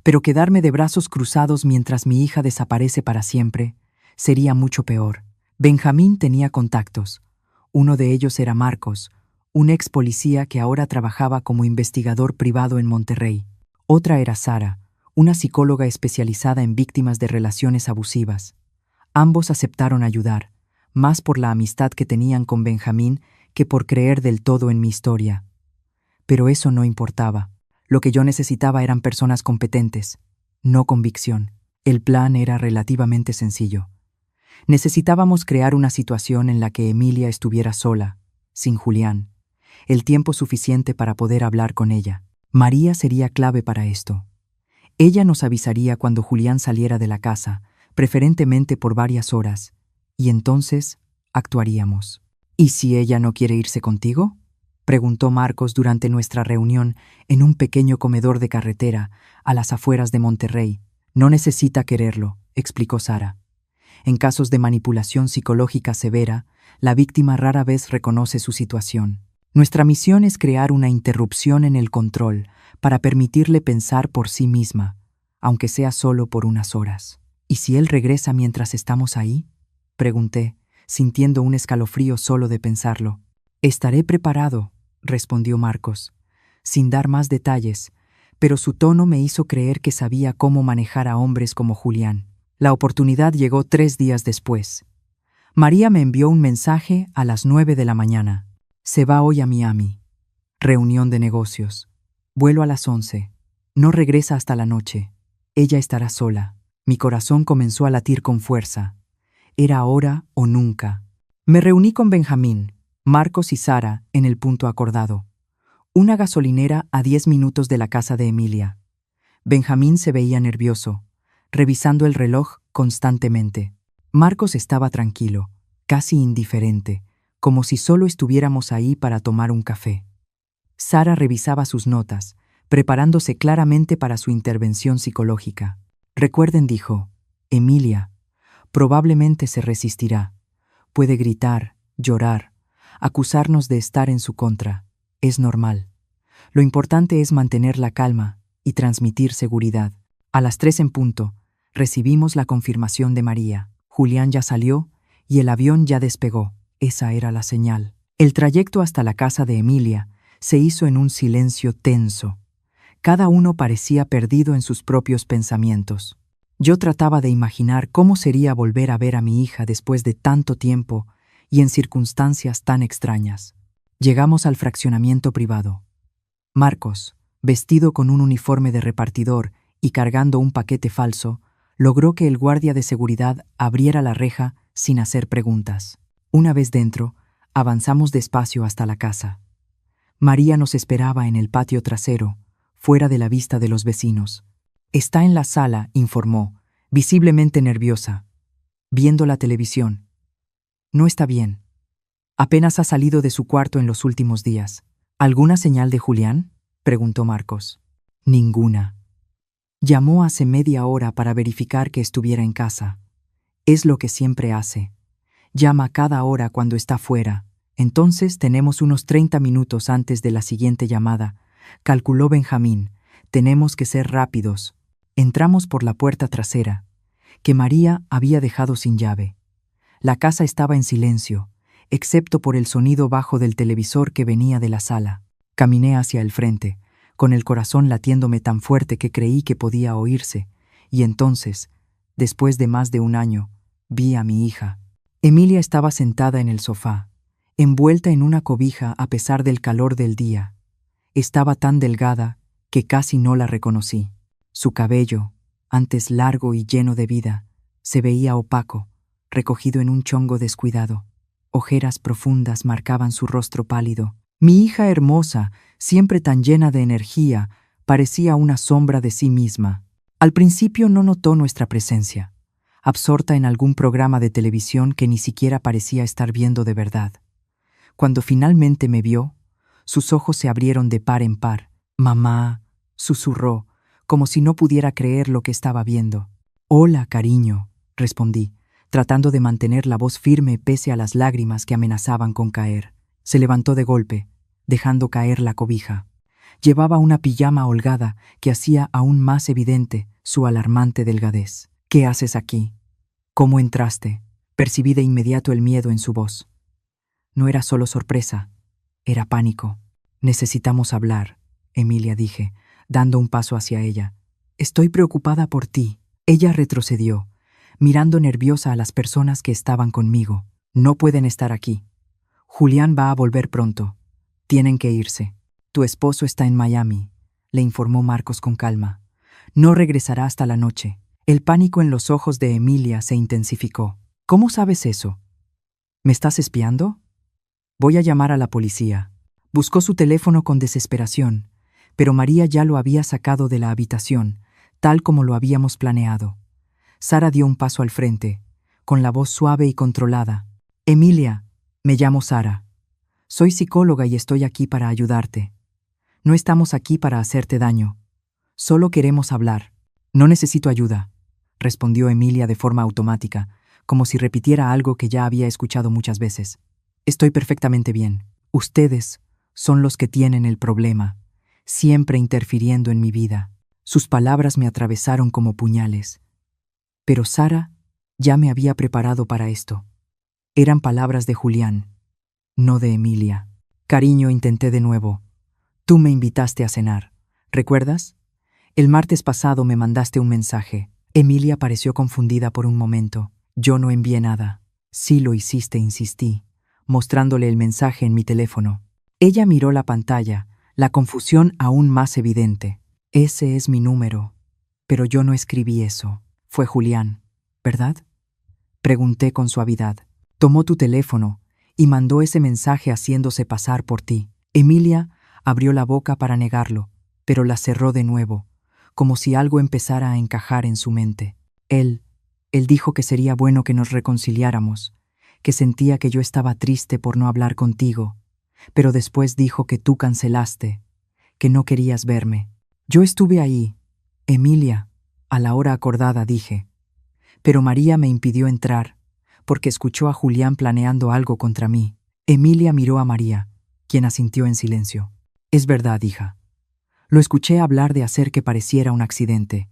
Pero quedarme de brazos cruzados mientras mi hija desaparece para siempre sería mucho peor. Benjamín tenía contactos. Uno de ellos era Marcos, un ex policía que ahora trabajaba como investigador privado en Monterrey. Otra era Sara, una psicóloga especializada en víctimas de relaciones abusivas. Ambos aceptaron ayudar, más por la amistad que tenían con Benjamín que por creer del todo en mi historia. Pero eso no importaba. Lo que yo necesitaba eran personas competentes, no convicción. El plan era relativamente sencillo. Necesitábamos crear una situación en la que Emilia estuviera sola, sin Julián, el tiempo suficiente para poder hablar con ella. María sería clave para esto. Ella nos avisaría cuando Julián saliera de la casa, preferentemente por varias horas, y entonces actuaríamos. ¿Y si ella no quiere irse contigo?, preguntó Marcos durante nuestra reunión en un pequeño comedor de carretera a las afueras de Monterrey. No necesita quererlo, explicó Sara. En casos de manipulación psicológica severa, la víctima rara vez reconoce su situación. Nuestra misión es crear una interrupción en el control para permitirle pensar por sí misma, aunque sea solo por unas horas. ¿Y si él regresa mientras estamos ahí?, pregunté, sintiendo un escalofrío solo de pensarlo. Estaré preparado, respondió Marcos, sin dar más detalles, pero su tono me hizo creer que sabía cómo manejar a hombres como Julián. La oportunidad llegó 3 días después. María me envió un mensaje a las 9 de la mañana. Se va hoy a Miami. Reunión de negocios. Vuelo a las 11. No regresa hasta la noche. Ella estará sola. Mi corazón comenzó a latir con fuerza. Era ahora o nunca. Me reuní con Benjamín, Marcos y Sara en el punto acordado. Una gasolinera a 10 minutos de la casa de Emilia. Benjamín se veía nervioso, revisando el reloj constantemente. Marcos estaba tranquilo, casi indiferente, como si solo estuviéramos ahí para tomar un café. Sara revisaba sus notas, preparándose claramente para su intervención psicológica. Recuerden, dijo, Emilia, probablemente se resistirá. Puede gritar, llorar, acusarnos de estar en su contra. Es normal. Lo importante es mantener la calma y transmitir seguridad. A las 3 en punto, recibimos la confirmación de María. Julián ya salió y el avión ya despegó. Esa era la señal. El trayecto hasta la casa de Emilia se hizo en un silencio tenso. Cada uno parecía perdido en sus propios pensamientos. Yo trataba de imaginar cómo sería volver a ver a mi hija después de tanto tiempo y en circunstancias tan extrañas. Llegamos al fraccionamiento privado. Marcos, vestido con un uniforme de repartidor y cargando un paquete falso, logró que el guardia de seguridad abriera la reja sin hacer preguntas. Una vez dentro, avanzamos despacio hasta la casa. María nos esperaba en el patio trasero, fuera de la vista de los vecinos. Está en la sala, informó, visiblemente nerviosa, viendo la televisión. No está bien. Apenas ha salido de su cuarto en los últimos días. ¿Alguna señal de Julián?, preguntó Marcos. Ninguna. Llamó hace media hora para verificar que estuviera en casa. Es lo que siempre hace. Llama cada hora cuando está fuera. Entonces tenemos unos 30 minutos antes de la siguiente llamada, calculó Benjamín. Tenemos que ser rápidos. Entramos por la puerta trasera, que María había dejado sin llave. La casa estaba en silencio, excepto por el sonido bajo del televisor que venía de la sala. Caminé hacia el frente, con el corazón latiéndome tan fuerte que creí que podía oírse, y entonces, después de más de un año, vi a mi hija. Emilia estaba sentada en el sofá, envuelta en una cobija a pesar del calor del día. Estaba tan delgada que casi no la reconocí. Su cabello, antes largo y lleno de vida, se veía opaco, recogido en un chongo descuidado. Ojeras profundas marcaban su rostro pálido. Mi hija hermosa, siempre tan llena de energía, parecía una sombra de sí misma. Al principio no notó nuestra presencia, absorta en algún programa de televisión que ni siquiera parecía estar viendo de verdad. Cuando finalmente me vio, sus ojos se abrieron de par en par. «Mamá», susurró, como si no pudiera creer lo que estaba viendo. «Hola, cariño», respondí, tratando de mantener la voz firme pese a las lágrimas que amenazaban con caer. Se levantó de golpe, dejando caer la cobija. Llevaba una pijama holgada que hacía aún más evidente su alarmante delgadez. «¿Qué haces aquí? ¿Cómo entraste?» Percibí de inmediato el miedo en su voz. No era solo sorpresa, era pánico. «Necesitamos hablar», Emilia, dije, dando un paso hacia ella. «Estoy preocupada por ti». Ella retrocedió, mirando nerviosa a las personas que estaban conmigo. «No pueden estar aquí. Julián va a volver pronto. Tienen que irse. Tu esposo está en Miami», le informó Marcos con calma. «No regresará hasta la noche». El pánico en los ojos de Emilia se intensificó. «¿Cómo sabes eso? ¿Me estás espiando?» «Voy a llamar a la policía». Buscó su teléfono con desesperación, pero María ya lo había sacado de la habitación, tal como lo habíamos planeado. Sara dio un paso al frente, con la voz suave y controlada. «Emilia, me llamo Sara. Soy psicóloga y estoy aquí para ayudarte. No estamos aquí para hacerte daño. Solo queremos hablar». «No necesito ayuda», respondió Emilia de forma automática, como si repitiera algo que ya había escuchado muchas veces. «Estoy perfectamente bien. Ustedes son los que tienen el problema, siempre interfiriendo en mi vida». Sus palabras me atravesaron como puñales. Pero Sara ya me había preparado para esto. Eran palabras de Julián, no de Emilia. «Cariño», intenté de nuevo. «Tú me invitaste a cenar. ¿Recuerdas? El martes pasado me mandaste un mensaje». Emilia pareció confundida por un momento. «Yo no envié nada». «Sí lo hiciste», insistí, mostrándole el mensaje en mi teléfono. Ella miró la pantalla, la confusión aún más evidente. «Ese es mi número, pero yo no escribí eso. Fue Julián, ¿verdad?», pregunté con suavidad. «Tomó tu teléfono y mandó ese mensaje haciéndose pasar por ti». Emilia abrió la boca para negarlo, pero la cerró de nuevo, como si algo empezara a encajar en su mente. Él dijo que sería bueno que nos reconciliáramos, que sentía que yo estaba triste por no hablar contigo, pero después dijo que tú cancelaste, que no querías verme. Yo estuve ahí, Emilia, a la hora acordada, dije. Pero María me impidió entrar, porque escuchó a Julián planeando algo contra mí. Emilia miró a María, quien asintió en silencio. «Es verdad, hija. Lo escuché hablar de hacer que pareciera un accidente,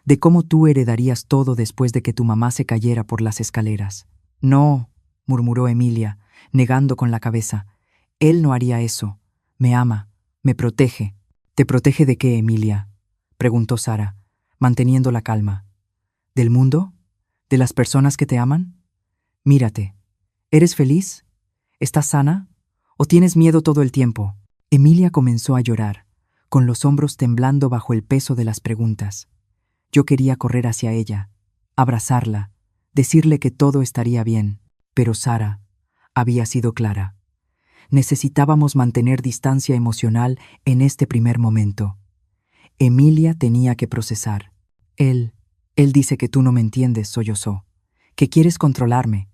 de cómo tú heredarías todo después de que tu mamá se cayera por las escaleras». «No», murmuró Emilia, negando con la cabeza. «Él no haría eso. Me ama, me protege». «¿Te protege de qué, Emilia?», preguntó Sara, manteniendo la calma. «¿Del mundo? ¿De las personas que te aman? Mírate. ¿Eres feliz? ¿Estás sana? ¿O tienes miedo todo el tiempo?». Emilia comenzó a llorar, con los hombros temblando bajo el peso de las preguntas. Yo quería correr hacia ella, abrazarla, decirle que todo estaría bien, pero Sara había sido clara. Necesitábamos mantener distancia emocional en este primer momento. Emilia tenía que procesar. Él dice que tú no me entiendes», sollozó, «que quieres controlarme,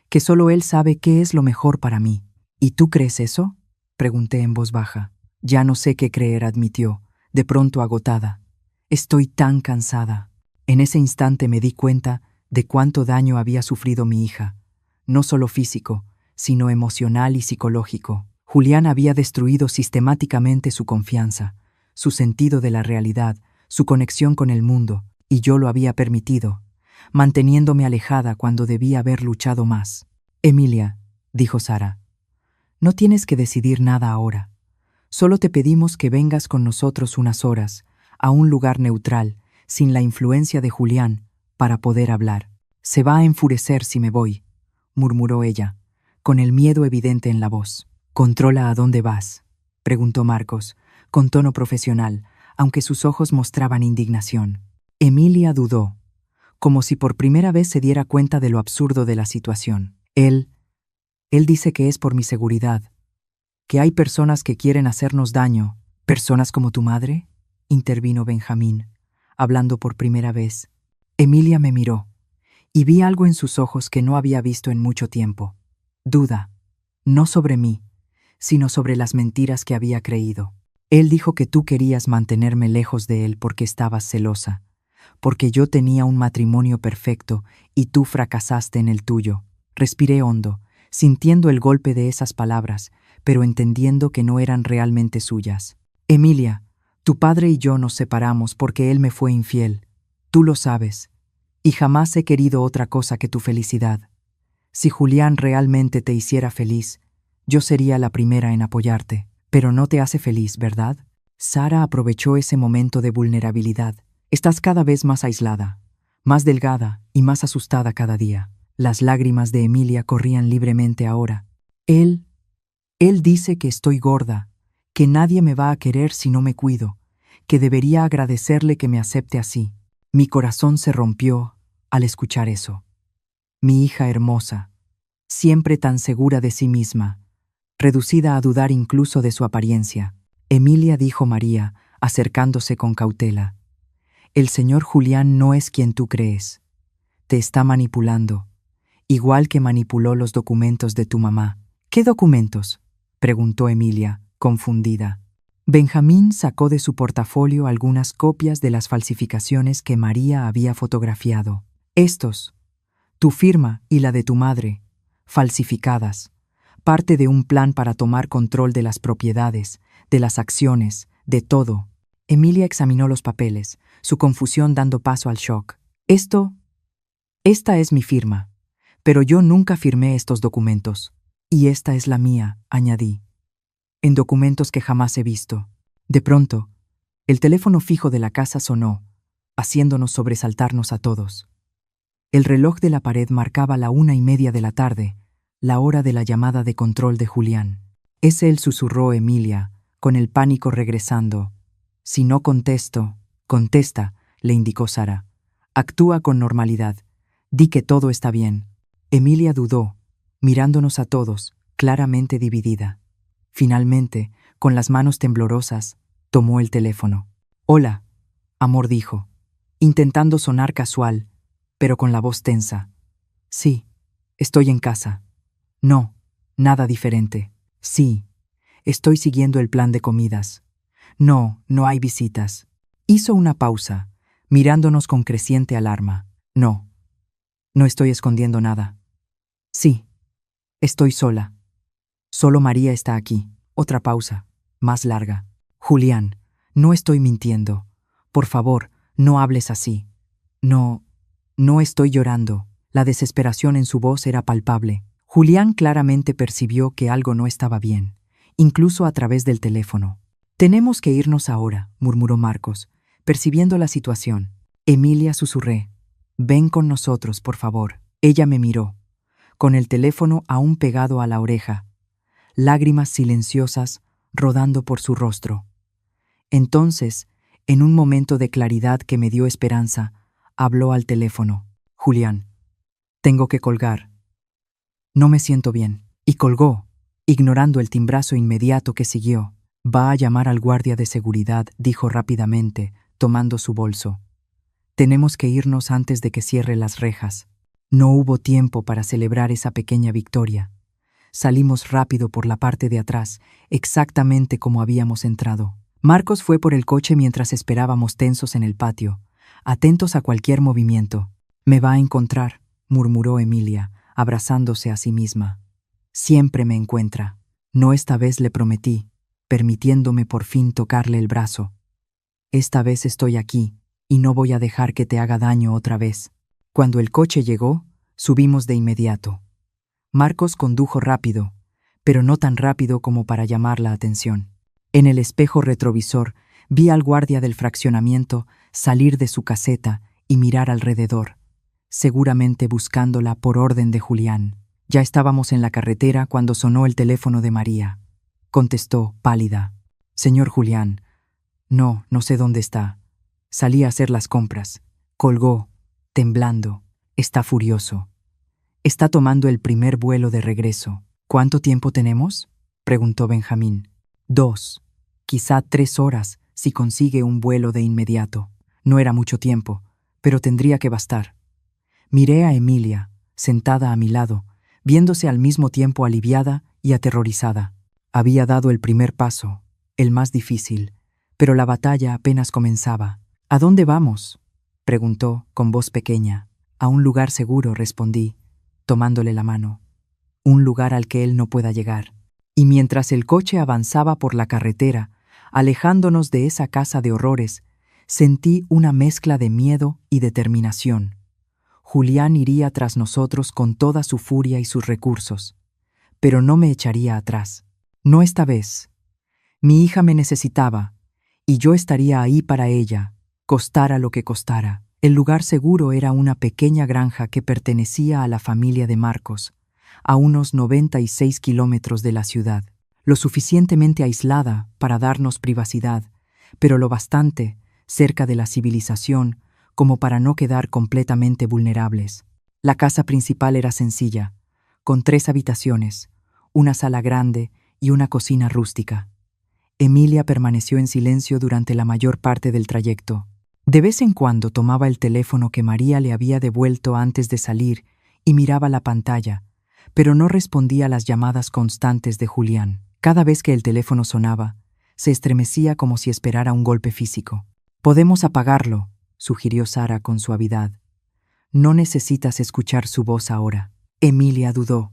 que solo él sabe qué es lo mejor para mí». «¿Y tú crees eso?», pregunté en voz baja. «Ya no sé qué creer», admitió, de pronto agotada. «Estoy tan cansada». En ese instante me di cuenta de cuánto daño había sufrido mi hija, no solo físico, sino emocional y psicológico. Julián había destruido sistemáticamente su confianza, su sentido de la realidad, su conexión con el mundo, y yo lo había permitido, manteniéndome alejada cuando debía haber luchado más. «Emilia», dijo Sara, «no tienes que decidir nada ahora. Solo te pedimos que vengas con nosotros unas horas, a un lugar neutral, sin la influencia de Julián, para poder hablar». «Se va a enfurecer si me voy», murmuró ella, con el miedo evidente en la voz. «¿Controla a dónde vas?», preguntó Marcos, con tono profesional, aunque sus ojos mostraban indignación. Emilia dudó, como si por primera vez se diera cuenta de lo absurdo de la situación. Él dice que es por mi seguridad, que hay personas que quieren hacernos daño». «¿Personas como tu madre?», intervino Benjamín, hablando por primera vez. Emilia me miró, y vi algo en sus ojos que no había visto en mucho tiempo. Duda, no sobre mí, sino sobre las mentiras que había creído. Él dijo que tú querías mantenerme lejos de él porque estabas celosa, porque yo tenía un matrimonio perfecto y tú fracasaste en el tuyo. Respiré hondo, sintiendo el golpe de esas palabras, pero entendiendo que no eran realmente suyas. Emilia, tu padre y yo nos separamos porque él me fue infiel. Tú lo sabes, y jamás he querido otra cosa que tu felicidad. Si Julián realmente te hiciera feliz, yo sería la primera en apoyarte. Pero no te hace feliz, ¿verdad? Sara aprovechó ese momento de vulnerabilidad. Estás cada vez más aislada, más delgada y más asustada cada día. Las lágrimas de Emilia corrían libremente ahora. Él dice que estoy gorda, que nadie me va a querer si no me cuido, que debería agradecerle que me acepte así. Mi corazón se rompió al escuchar eso. Mi hija hermosa, siempre tan segura de sí misma, reducida a dudar incluso de su apariencia. Emilia, dijo María, acercándose con cautela. El señor Julián no es quien tú crees. Te está manipulando, igual que manipuló los documentos de tu mamá. ¿Qué documentos?, preguntó Emilia, confundida. Benjamín sacó de su portafolio algunas copias de las falsificaciones que María había fotografiado. Estos, tu firma y la de tu madre, falsificadas, parte de un plan para tomar control de las propiedades, de las acciones, de todo. Emilia examinó los papeles, su confusión dando paso al shock. Esta es mi firma, pero yo nunca firmé estos documentos. Y esta es la mía, añadí, en documentos que jamás he visto. De pronto, el teléfono fijo de la casa sonó, haciéndonos sobresaltarnos a todos. El reloj de la pared marcaba la 1:30 de la tarde, la hora de la llamada de control de Julián. Es él, susurró Emilia, con el pánico regresando. Si no contesto, contesta, le indicó Sara. Actúa con normalidad. Di que todo está bien. Emilia dudó, mirándonos a todos, claramente dividida. Finalmente, con las manos temblorosas, tomó el teléfono. Hola, amor, dijo, intentando sonar casual, pero con la voz tensa. Sí, estoy en casa. No, nada diferente. Sí, estoy siguiendo el plan de comidas. No, no hay visitas. Hizo una pausa, mirándonos con creciente alarma. No, no estoy escondiendo nada. Sí, estoy sola. Solo María está aquí. Otra pausa, más larga. Julián, no estoy mintiendo. Por favor, no hables así. No estoy llorando. La desesperación en su voz era palpable. Julián claramente percibió que algo no estaba bien, incluso a través del teléfono. Tenemos que irnos ahora, murmuró Marcos, percibiendo la situación. Emilia, susurré. Ven con nosotros, por favor. Ella me miró, con el teléfono aún pegado a la oreja, lágrimas silenciosas rodando por su rostro. Entonces, en un momento de claridad que me dio esperanza, habló al teléfono. Julián, tengo que colgar. No me siento bien. Y colgó, ignorando el timbrazo inmediato que siguió. Va a llamar al guardia de seguridad, dijo rápidamente, tomando su bolso. Tenemos que irnos antes de que cierre las rejas. No hubo tiempo para celebrar esa pequeña victoria. Salimos rápido por la parte de atrás, exactamente como habíamos entrado. Marcos fue por el coche mientras esperábamos tensos en el patio, atentos a cualquier movimiento. Me va a encontrar, murmuró Emilia, abrazándose a sí misma. Siempre me encuentra. No, esta vez, le prometí, permitiéndome por fin tocarle el brazo. Esta vez estoy aquí, y no voy a dejar que te haga daño otra vez. Cuando el coche llegó, subimos de inmediato. Marcos condujo rápido, pero no tan rápido como para llamar la atención. En el espejo retrovisor vi al guardia del fraccionamiento salir de su caseta y mirar alrededor, seguramente buscándola por orden de Julián. Ya estábamos en la carretera cuando sonó el teléfono de María. Contestó, pálida. Señor Julián, no sé dónde está. Salí a hacer las compras. Colgó, temblando. Está furioso. Está tomando el primer vuelo de regreso. ¿Cuánto tiempo tenemos?, preguntó Benjamín. 2, quizá 3 horas, si consigue un vuelo de inmediato. No era mucho tiempo, pero tendría que bastar. Miré a Emilia, sentada a mi lado, viéndose al mismo tiempo aliviada y aterrorizada. Había dado el primer paso, el más difícil, pero la batalla apenas comenzaba. ¿A dónde vamos?, preguntó con voz pequeña. A un lugar seguro, respondí, tomándole la mano. Un lugar al que él no pueda llegar. Y mientras el coche avanzaba por la carretera, alejándonos de esa casa de horrores, sentí una mezcla de miedo y determinación. Julián iría tras nosotros con toda su furia y sus recursos, pero no me echaría atrás. No esta vez. Mi hija me necesitaba, y yo estaría ahí para ella, costara lo que costara. El lugar seguro era una pequeña granja que pertenecía a la familia de Marcos, a unos 96 kilómetros de la ciudad, lo suficientemente aislada para darnos privacidad, pero lo bastante cerca de la civilización como para no quedar completamente vulnerables. La casa principal era sencilla, con 3 habitaciones, una sala grande y una cocina rústica. Emilia permaneció en silencio durante la mayor parte del trayecto. De vez en cuando tomaba el teléfono que María le había devuelto antes de salir y miraba la pantalla, pero no respondía a las llamadas constantes de Julián. Cada vez que el teléfono sonaba, se estremecía como si esperara un golpe físico. «Podemos apagarlo», sugirió Sara con suavidad. «No necesitas escuchar su voz ahora». Emilia dudó,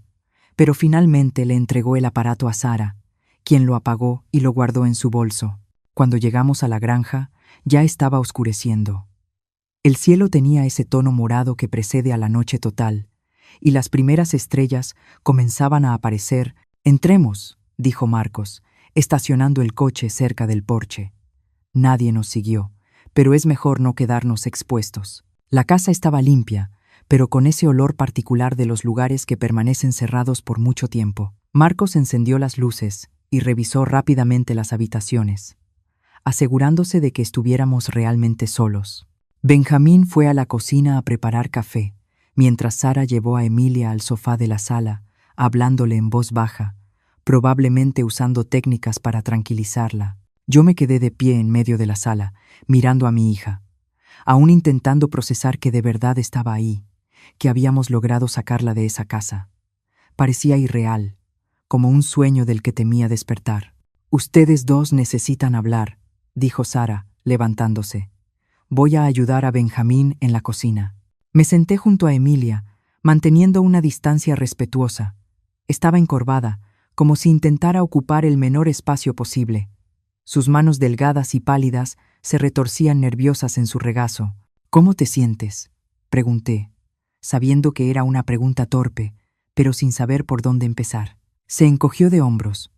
pero finalmente le entregó el aparato a Sara, quien lo apagó y lo guardó en su bolso. Cuando llegamos a la granja, ya estaba oscureciendo. El cielo tenía ese tono morado que precede a la noche total, y las primeras estrellas comenzaban a aparecer. «Entremos», dijo Marcos, estacionando el coche cerca del porche. Nadie nos siguió, pero es mejor no quedarnos expuestos. La casa estaba limpia, pero con ese olor particular de los lugares que permanecen cerrados por mucho tiempo. Marcos encendió las luces y revisó rápidamente las habitaciones, asegurándose de que estuviéramos realmente solos. Benjamín fue a la cocina a preparar café, mientras Sara llevó a Emilia al sofá de la sala, hablándole en voz baja, probablemente usando técnicas para tranquilizarla. Yo me quedé de pie en medio de la sala, mirando a mi hija, aún intentando procesar que de verdad estaba ahí, que habíamos logrado sacarla de esa casa. Parecía irreal, como un sueño del que temía despertar. «Ustedes dos necesitan hablar», dijo Sara, levantándose. «Voy a ayudar a Benjamín en la cocina». Me senté junto a Emilia, manteniendo una distancia respetuosa. Estaba encorvada, como si intentara ocupar el menor espacio posible. Sus manos delgadas y pálidas se retorcían nerviosas en su regazo. «¿Cómo te sientes?», pregunté, sabiendo que era una pregunta torpe, pero sin saber por dónde empezar. Se encogió de hombros,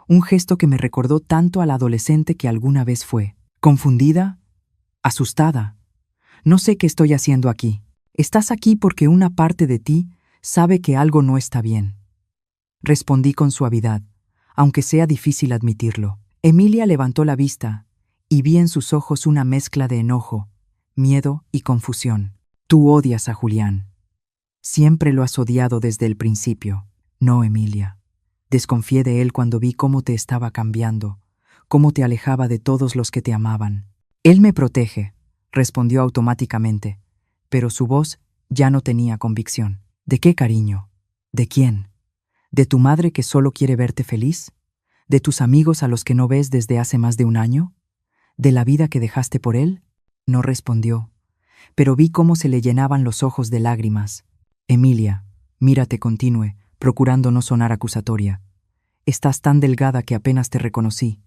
un gesto que me recordó tanto a la adolescente que alguna vez fue. «¿Confundida? ¿Asustada? No sé qué estoy haciendo aquí. Estás aquí porque una parte de ti sabe que algo no está bien», respondí con suavidad, aunque sea difícil admitirlo. Emilia levantó la vista y vi en sus ojos una mezcla de enojo, miedo y confusión. «Tú odias a Julián. Siempre lo has odiado desde el principio». «No, Emilia. Desconfié de él cuando vi cómo te estaba cambiando, cómo te alejaba de todos los que te amaban». «Él me protege», respondió automáticamente, pero su voz ya no tenía convicción. «¿De qué, cariño? ¿De quién? ¿De tu madre que solo quiere verte feliz? ¿De tus amigos a los que no ves desde hace más de un año? ¿De la vida que dejaste por él?». No respondió, pero vi cómo se le llenaban los ojos de lágrimas. «Emilia, mírate», continué, procurando no sonar acusatoria. «Estás tan delgada que apenas te reconocí.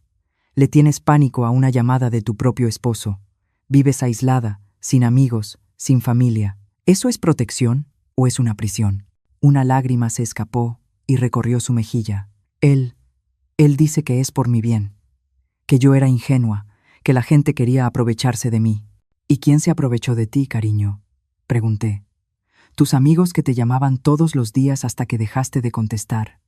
Le tienes pánico a una llamada de tu propio esposo. Vives aislada, sin amigos, sin familia. ¿Eso es protección o es una prisión?». Una lágrima se escapó y recorrió su mejilla. Él dice que es por mi bien, que yo era ingenua, que la gente quería aprovecharse de mí». «¿Y quién se aprovechó de ti, cariño?», pregunté. «Tus amigos que te llamaban todos los días hasta que dejaste de contestar.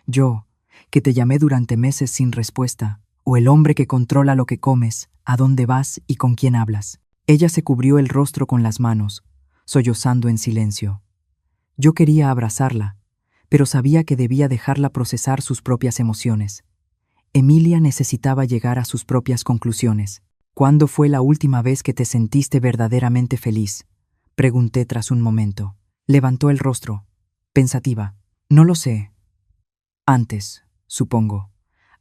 Yo, que te llamé durante meses sin respuesta. O el hombre que controla lo que comes, a dónde vas y con quién hablas». Ella se cubrió el rostro con las manos, sollozando en silencio. Yo quería abrazarla, pero sabía que debía dejarla procesar sus propias emociones. Emilia necesitaba llegar a sus propias conclusiones. ¿Cuándo fue la última vez que te sentiste verdaderamente feliz? Pregunté tras un momento. Levantó el rostro, pensativa. No lo sé. Antes, supongo.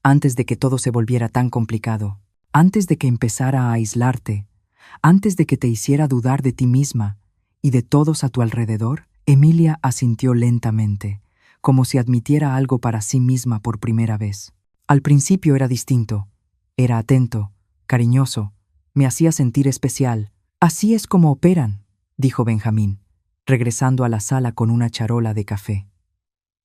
Antes de que todo se volviera tan complicado. Antes de que empezara a aislarte. Antes de que te hiciera dudar de ti misma y de todos a tu alrededor. Emilia asintió lentamente, como si admitiera algo para sí misma por primera vez. Al principio era distinto. Era atento, cariñoso, me hacía sentir especial. Así es como operan, dijo Benjamín, regresando a la sala con una charola de café.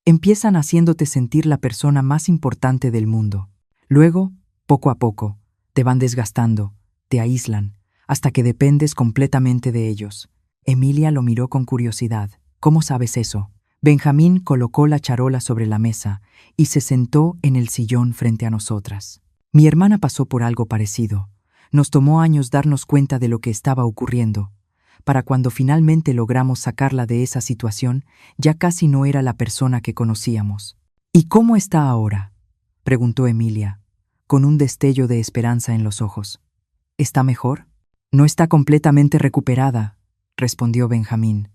Empiezan haciéndote sentir la persona más importante del mundo. Luego, poco a poco, te van desgastando, te aíslan, hasta que dependes completamente de ellos. Emilia lo miró con curiosidad. ¿Cómo sabes eso? Benjamín colocó la charola sobre la mesa y se sentó en el sillón frente a nosotras. Mi hermana pasó por algo parecido. Nos tomó años darnos cuenta de lo que estaba ocurriendo. Para cuando finalmente logramos sacarla de esa situación, ya casi no era la persona que conocíamos. ¿Y cómo está ahora?, preguntó Emilia, con un destello de esperanza en los ojos. ¿Está mejor? No está completamente recuperada, respondió Benjamín.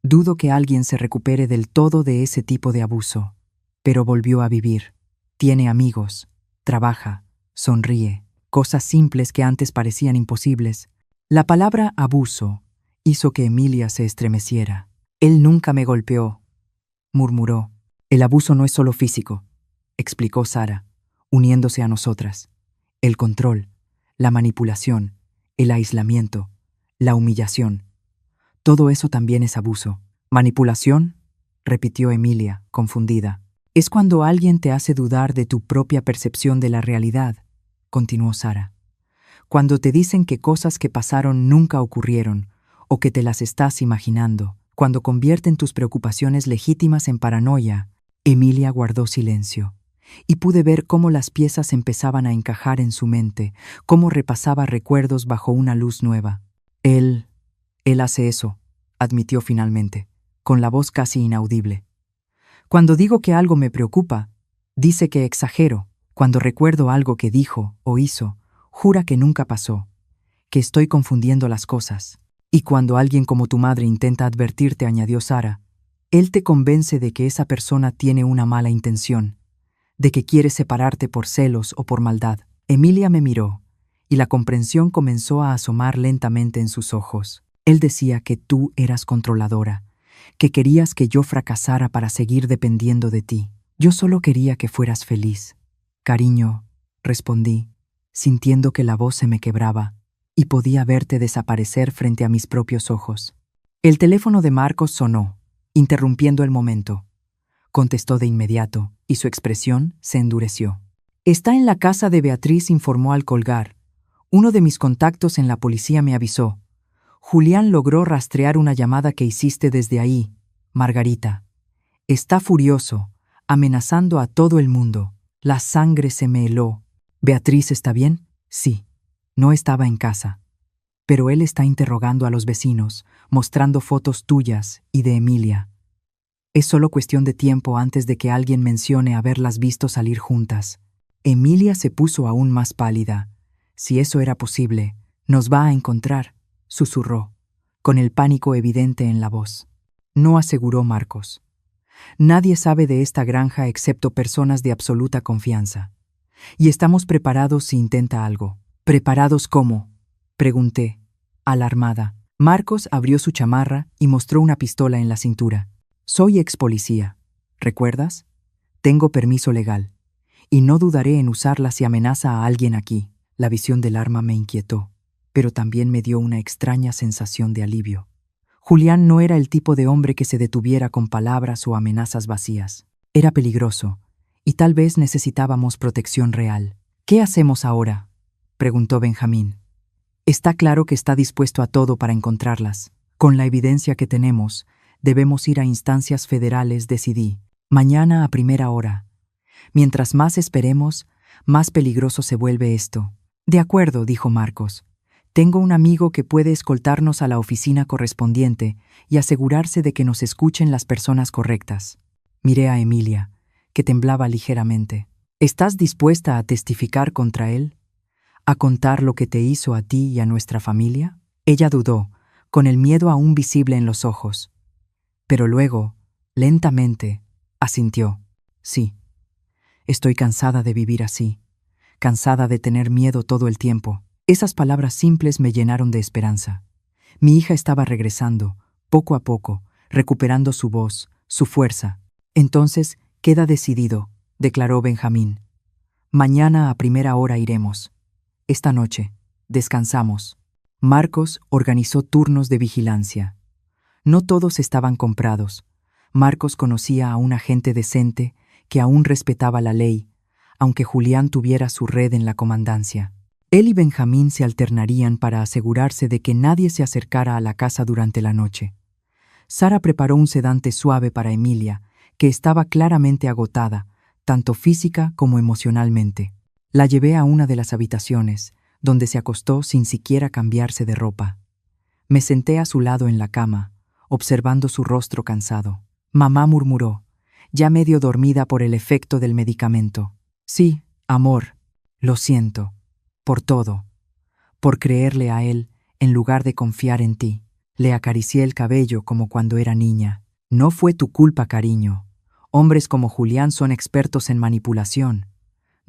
Dudo que alguien se recupere del todo de ese tipo de abuso. Pero volvió a vivir. Tiene amigos, trabaja, sonríe, cosas simples que antes parecían imposibles. La palabra abuso hizo que Emilia se estremeciera. Él nunca me golpeó, murmuró. El abuso no es solo físico, explicó Sara, uniéndose a nosotras. El control, la manipulación, el aislamiento, la humillación. Todo eso también es abuso. ¿Manipulación?, repitió Emilia, confundida. Es cuando alguien te hace dudar de tu propia percepción de la realidad, continuó Sara. Cuando te dicen que cosas que pasaron nunca ocurrieron, o que te las estás imaginando, cuando convierten tus preocupaciones legítimas en paranoia. Emilia guardó silencio, y pude ver cómo las piezas empezaban a encajar en su mente, cómo repasaba recuerdos bajo una luz nueva. Él hace eso, admitió finalmente, con la voz casi inaudible. Cuando digo que algo me preocupa, dice que exagero. Cuando recuerdo algo que dijo o hizo, jura que nunca pasó, que estoy confundiendo las cosas. Y cuando alguien como tu madre intenta advertirte, añadió Sara, él te convence de que esa persona tiene una mala intención, de que quiere separarte por celos o por maldad. Emilia me miró, y la comprensión comenzó a asomar lentamente en sus ojos. Él decía que tú eras controladora, que querías que yo fracasara para seguir dependiendo de ti. Yo solo quería que fueras feliz. Cariño, respondí, sintiendo que la voz se me quebraba y podía verte desaparecer frente a mis propios ojos. El teléfono de Marcos sonó, interrumpiendo el momento. Contestó de inmediato y su expresión se endureció. Está en la casa de Beatriz, informó al colgar. Uno de mis contactos en la policía me avisó. Julián logró rastrear una llamada que hiciste desde ahí, Margarita. Está furioso, amenazando a todo el mundo. La sangre se me heló. ¿Beatriz está bien? Sí. No estaba en casa. Pero él está interrogando a los vecinos, mostrando fotos tuyas y de Emilia. Es solo cuestión de tiempo antes de que alguien mencione haberlas visto salir juntas. Emilia se puso aún más pálida. Si eso era posible, nos va a encontrar, susurró, con el pánico evidente en la voz. No, aseguró Marcos. Nadie sabe de esta granja excepto personas de absoluta confianza. Y estamos preparados si intenta algo. ¿Preparados cómo?, pregunté, alarmada. Marcos abrió su chamarra y mostró una pistola en la cintura. Soy ex policía, ¿recuerdas? Tengo permiso legal, y no dudaré en usarla si amenaza a alguien aquí. La visión del arma me inquietó, pero también me dio una extraña sensación de alivio. Julián no era el tipo de hombre que se detuviera con palabras o amenazas vacías. Era peligroso, y tal vez necesitábamos protección real. ¿Qué hacemos ahora?, preguntó Benjamín. Está claro que está dispuesto a todo para encontrarlas. Con la evidencia que tenemos, debemos ir a instancias federales, decidí. Mañana a primera hora. Mientras más esperemos, más peligroso se vuelve esto. De acuerdo, dijo Marcos. Tengo un amigo que puede escoltarnos a la oficina correspondiente y asegurarse de que nos escuchen las personas correctas. Miré a Emilia, que temblaba ligeramente. ¿Estás dispuesta a testificar contra él? ¿A contar lo que te hizo a ti y a nuestra familia? Ella dudó, con el miedo aún visible en los ojos. Pero luego, lentamente, asintió. Sí, estoy cansada de vivir así, cansada de tener miedo todo el tiempo. Esas palabras simples me llenaron de esperanza. Mi hija estaba regresando, poco a poco, recuperando su voz, su fuerza. Entonces, queda decidido, declaró Benjamín. Mañana a primera hora iremos. Esta noche, descansamos. Marcos organizó turnos de vigilancia. No todos estaban comprados. Marcos conocía a un agente decente que aún respetaba la ley, aunque Julián tuviera su red en la comandancia. Él y Benjamín se alternarían para asegurarse de que nadie se acercara a la casa durante la noche. Sara preparó un sedante suave para Emilia, que estaba claramente agotada, tanto física como emocionalmente. La llevé a una de las habitaciones, donde se acostó sin siquiera cambiarse de ropa. Me senté a su lado en la cama, observando su rostro cansado. Mamá murmuró, ya medio dormida por el efecto del medicamento. Sí, amor, lo siento, por todo, por creerle a él en lugar de confiar en ti. Le acaricié el cabello como cuando era niña. No fue tu culpa, cariño. Hombres como Julián son expertos en manipulación.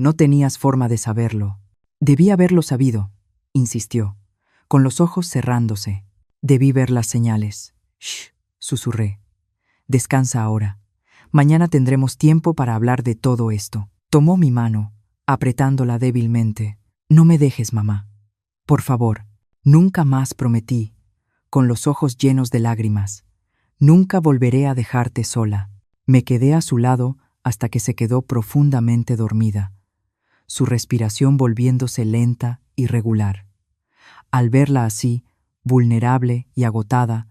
No tenías forma de saberlo. Debí haberlo sabido, insistió, con los ojos cerrándose. Debí ver las señales. Shh, susurré. Descansa ahora. Mañana tendremos tiempo para hablar de todo esto. Tomó mi mano, apretándola débilmente. No me dejes, mamá. Por favor. Nunca más, prometí, con los ojos llenos de lágrimas. Nunca volveré a dejarte sola. Me quedé a su lado hasta que se quedó profundamente dormida, su respiración volviéndose lenta y regular. Al verla así, vulnerable y agotada,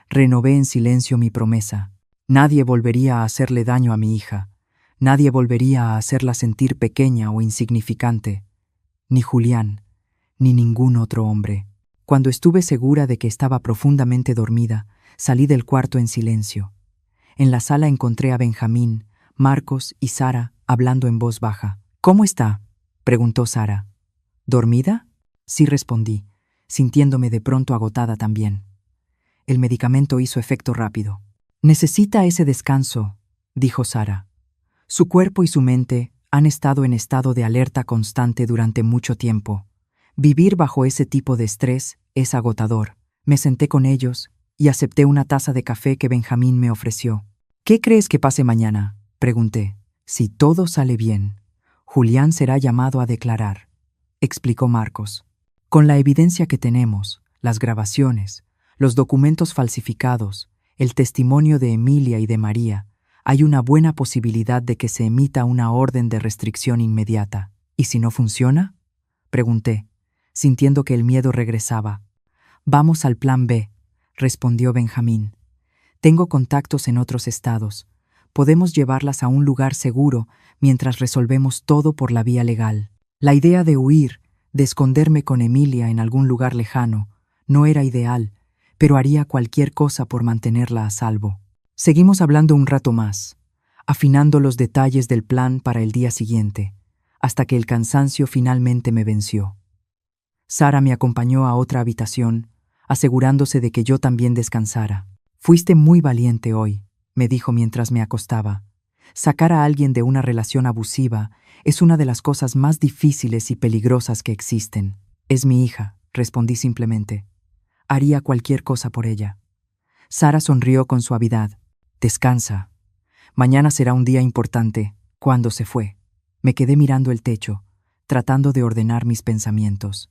renové en silencio mi promesa. Nadie volvería a hacerle daño a mi hija. Nadie volvería a hacerla sentir pequeña o insignificante. Ni Julián, ni ningún otro hombre. Cuando estuve segura de que estaba profundamente dormida, salí del cuarto en silencio. En la sala encontré a Benjamín, Marcos y Sara hablando en voz baja. ¿Cómo está?, preguntó Sara. ¿Dormida? Sí, respondí, sintiéndome de pronto agotada también. El medicamento hizo efecto rápido. Necesita ese descanso, dijo Sara. Su cuerpo y su mente han estado en estado de alerta constante durante mucho tiempo. Vivir bajo ese tipo de estrés es agotador. Me senté con ellos y acepté una taza de café que Benjamín me ofreció. ¿Qué crees que pase mañana?, pregunté. Si todo sale bien, Julián será llamado a declarar, explicó Marcos. Con la evidencia que tenemos, las grabaciones, los documentos falsificados, el testimonio de Emilia y de María, hay una buena posibilidad de que se emita una orden de restricción inmediata. ¿Y si no funciona?, pregunté, sintiendo que el miedo regresaba. Vamos al plan B, respondió Benjamín. Tengo contactos en otros estados. Podemos llevarlas a un lugar seguro mientras resolvemos todo por la vía legal. La idea de huir, de esconderme con Emilia en algún lugar lejano, no era ideal, pero haría cualquier cosa por mantenerla a salvo. Seguimos hablando un rato más, afinando los detalles del plan para el día siguiente, hasta que el cansancio finalmente me venció. Sara me acompañó a otra habitación, asegurándose de que yo también descansara. Fuiste muy valiente hoy, me dijo mientras me acostaba. Sacar a alguien de una relación abusiva es una de las cosas más difíciles y peligrosas que existen. Es mi hija, respondí simplemente. Haría cualquier cosa por ella. Sara sonrió con suavidad. Descansa. Mañana será un día importante. Cuando se fue, me quedé mirando el techo, tratando de ordenar mis pensamientos.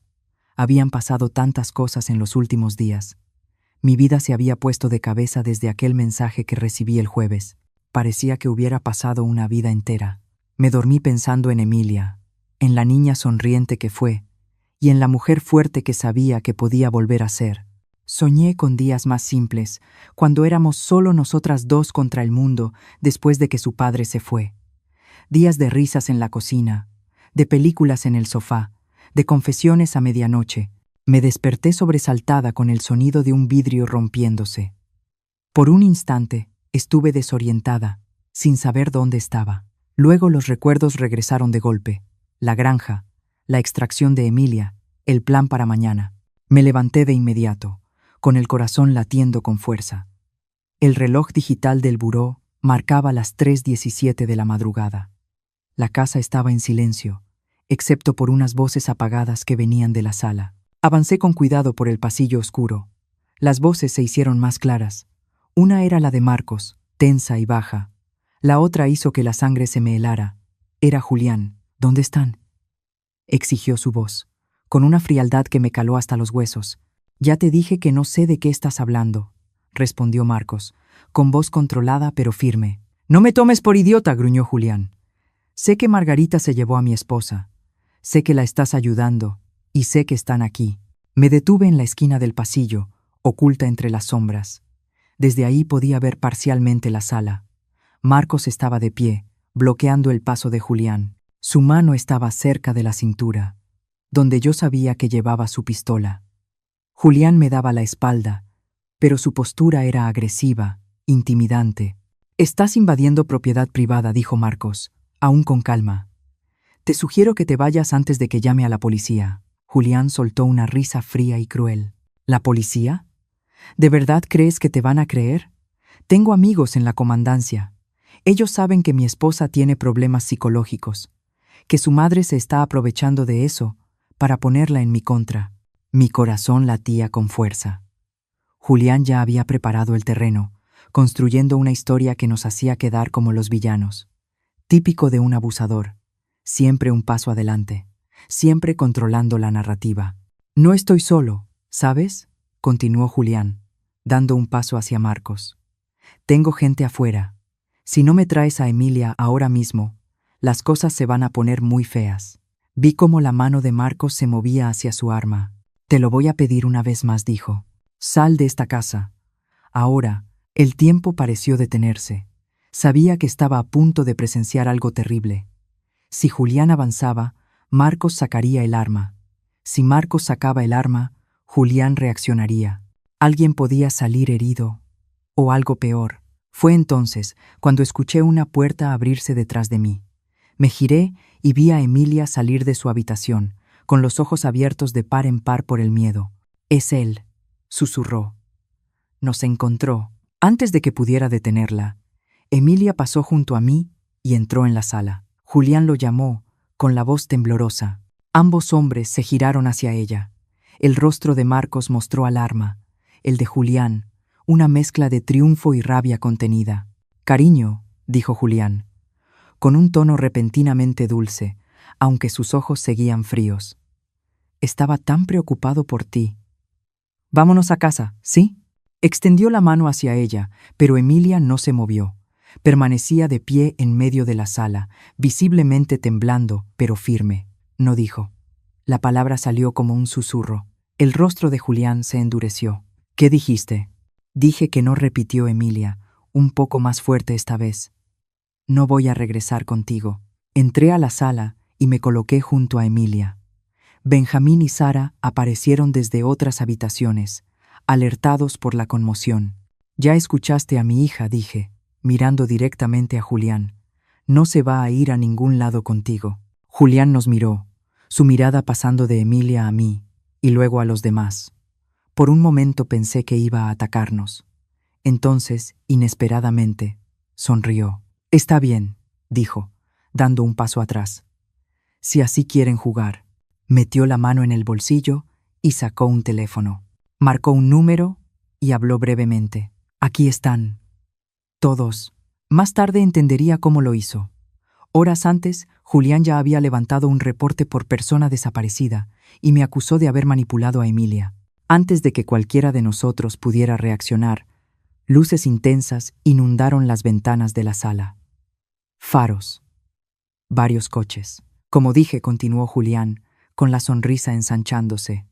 Habían pasado tantas cosas en los últimos días. Mi vida se había puesto de cabeza desde aquel mensaje que recibí el jueves. Parecía que hubiera pasado una vida entera. Me dormí pensando en Emilia, en la niña sonriente que fue, y en la mujer fuerte que sabía que podía volver a ser. Soñé con días más simples, cuando éramos solo nosotras dos contra el mundo después de que su padre se fue. Días de risas en la cocina, de películas en el sofá, de confesiones a medianoche. Me desperté sobresaltada con el sonido de un vidrio rompiéndose. Por un instante estuve desorientada, sin saber dónde estaba. Luego los recuerdos regresaron de golpe. La granja, la extracción de Emilia, el plan para mañana. Me levanté de inmediato, con el corazón latiendo con fuerza. El reloj digital del buró marcaba las 3:17 de la madrugada. La casa estaba en silencio, excepto por unas voces apagadas que venían de la sala. Avancé con cuidado por el pasillo oscuro. Las voces se hicieron más claras. Una era la de Marcos, tensa y baja. La otra hizo que la sangre se me helara. Era Julián. ¿Dónde están?, exigió su voz, con una frialdad que me caló hasta los huesos. Ya te dije que no sé de qué estás hablando, respondió Marcos, con voz controlada pero firme. No me tomes por idiota, gruñó Julián. Sé que Margarita se llevó a mi esposa. Sé que la estás ayudando, y sé que están aquí. Me detuve en la esquina del pasillo, oculta entre las sombras. Desde ahí podía ver parcialmente la sala. Marcos estaba de pie, bloqueando el paso de Julián. Su mano estaba cerca de la cintura, donde yo sabía que llevaba su pistola. Julián me daba la espalda, pero su postura era agresiva, intimidante. Estás invadiendo propiedad privada, dijo Marcos, aún con calma. Te sugiero que te vayas antes de que llame a la policía. Julián soltó una risa fría y cruel. ¿La policía? ¿De verdad crees que te van a creer? Tengo amigos en la comandancia. Ellos saben que mi esposa tiene problemas psicológicos, que su madre se está aprovechando de eso para ponerla en mi contra. Mi corazón latía con fuerza. Julián ya había preparado el terreno, construyendo una historia que nos hacía quedar como los villanos. Típico de un abusador, siempre un paso adelante, siempre controlando la narrativa. No estoy solo, ¿sabes?, continuó Julián, dando un paso hacia Marcos. Tengo gente afuera. Si no me traes a Emilia ahora mismo, las cosas se van a poner muy feas. Vi cómo la mano de Marcos se movía hacia su arma. Te lo voy a pedir una vez más, dijo. Sal de esta casa. Ahora, el tiempo pareció detenerse. Sabía que estaba a punto de presenciar algo terrible. Si Julián avanzaba, Marcos sacaría el arma. Si Marcos sacaba el arma, Julián reaccionaría. Alguien podía salir herido, o algo peor. Fue entonces cuando escuché una puerta abrirse detrás de mí. Me giré y vi a Emilia salir de su habitación, con los ojos abiertos de par en par por el miedo. «Es él», susurró. Nos encontró. Antes de que pudiera detenerla, Emilia pasó junto a mí y entró en la sala. Julián lo llamó, con la voz temblorosa. Ambos hombres se giraron hacia ella. El rostro de Marcos mostró alarma, el de Julián, una mezcla de triunfo y rabia contenida. «Cariño», dijo Julián, con un tono repentinamente dulce, aunque sus ojos seguían fríos. Estaba tan preocupado por ti. Vámonos a casa, ¿sí? Extendió la mano hacia ella, pero Emilia no se movió. Permanecía de pie en medio de la sala, visiblemente temblando, pero firme. No dijo. La palabra salió como un susurro. El rostro de Julián se endureció. ¿Qué dijiste? Dije que no, repitió Emilia, un poco más fuerte esta vez. No voy a regresar contigo. Entré a la sala y me coloqué junto a Emilia. Benjamín y Sara aparecieron desde otras habitaciones, alertados por la conmoción. Ya escuchaste a mi hija, dije, mirando directamente a Julián. No se va a ir a ningún lado contigo. Julián nos miró, su mirada pasando de Emilia a mí, y luego a los demás. Por un momento pensé que iba a atacarnos. Entonces, inesperadamente, sonrió. Está bien, dijo, dando un paso atrás. Si así quieren jugar. Metió la mano en el bolsillo y sacó un teléfono. Marcó un número y habló brevemente. Aquí están. Todos. Más tarde entendería cómo lo hizo. Horas antes, Julián ya había levantado un reporte por persona desaparecida y me acusó de haber manipulado a Emilia. Antes de que cualquiera de nosotros pudiera reaccionar, luces intensas inundaron las ventanas de la sala. Faros. Varios coches. Como dije, continuó Julián, con la sonrisa ensanchándose.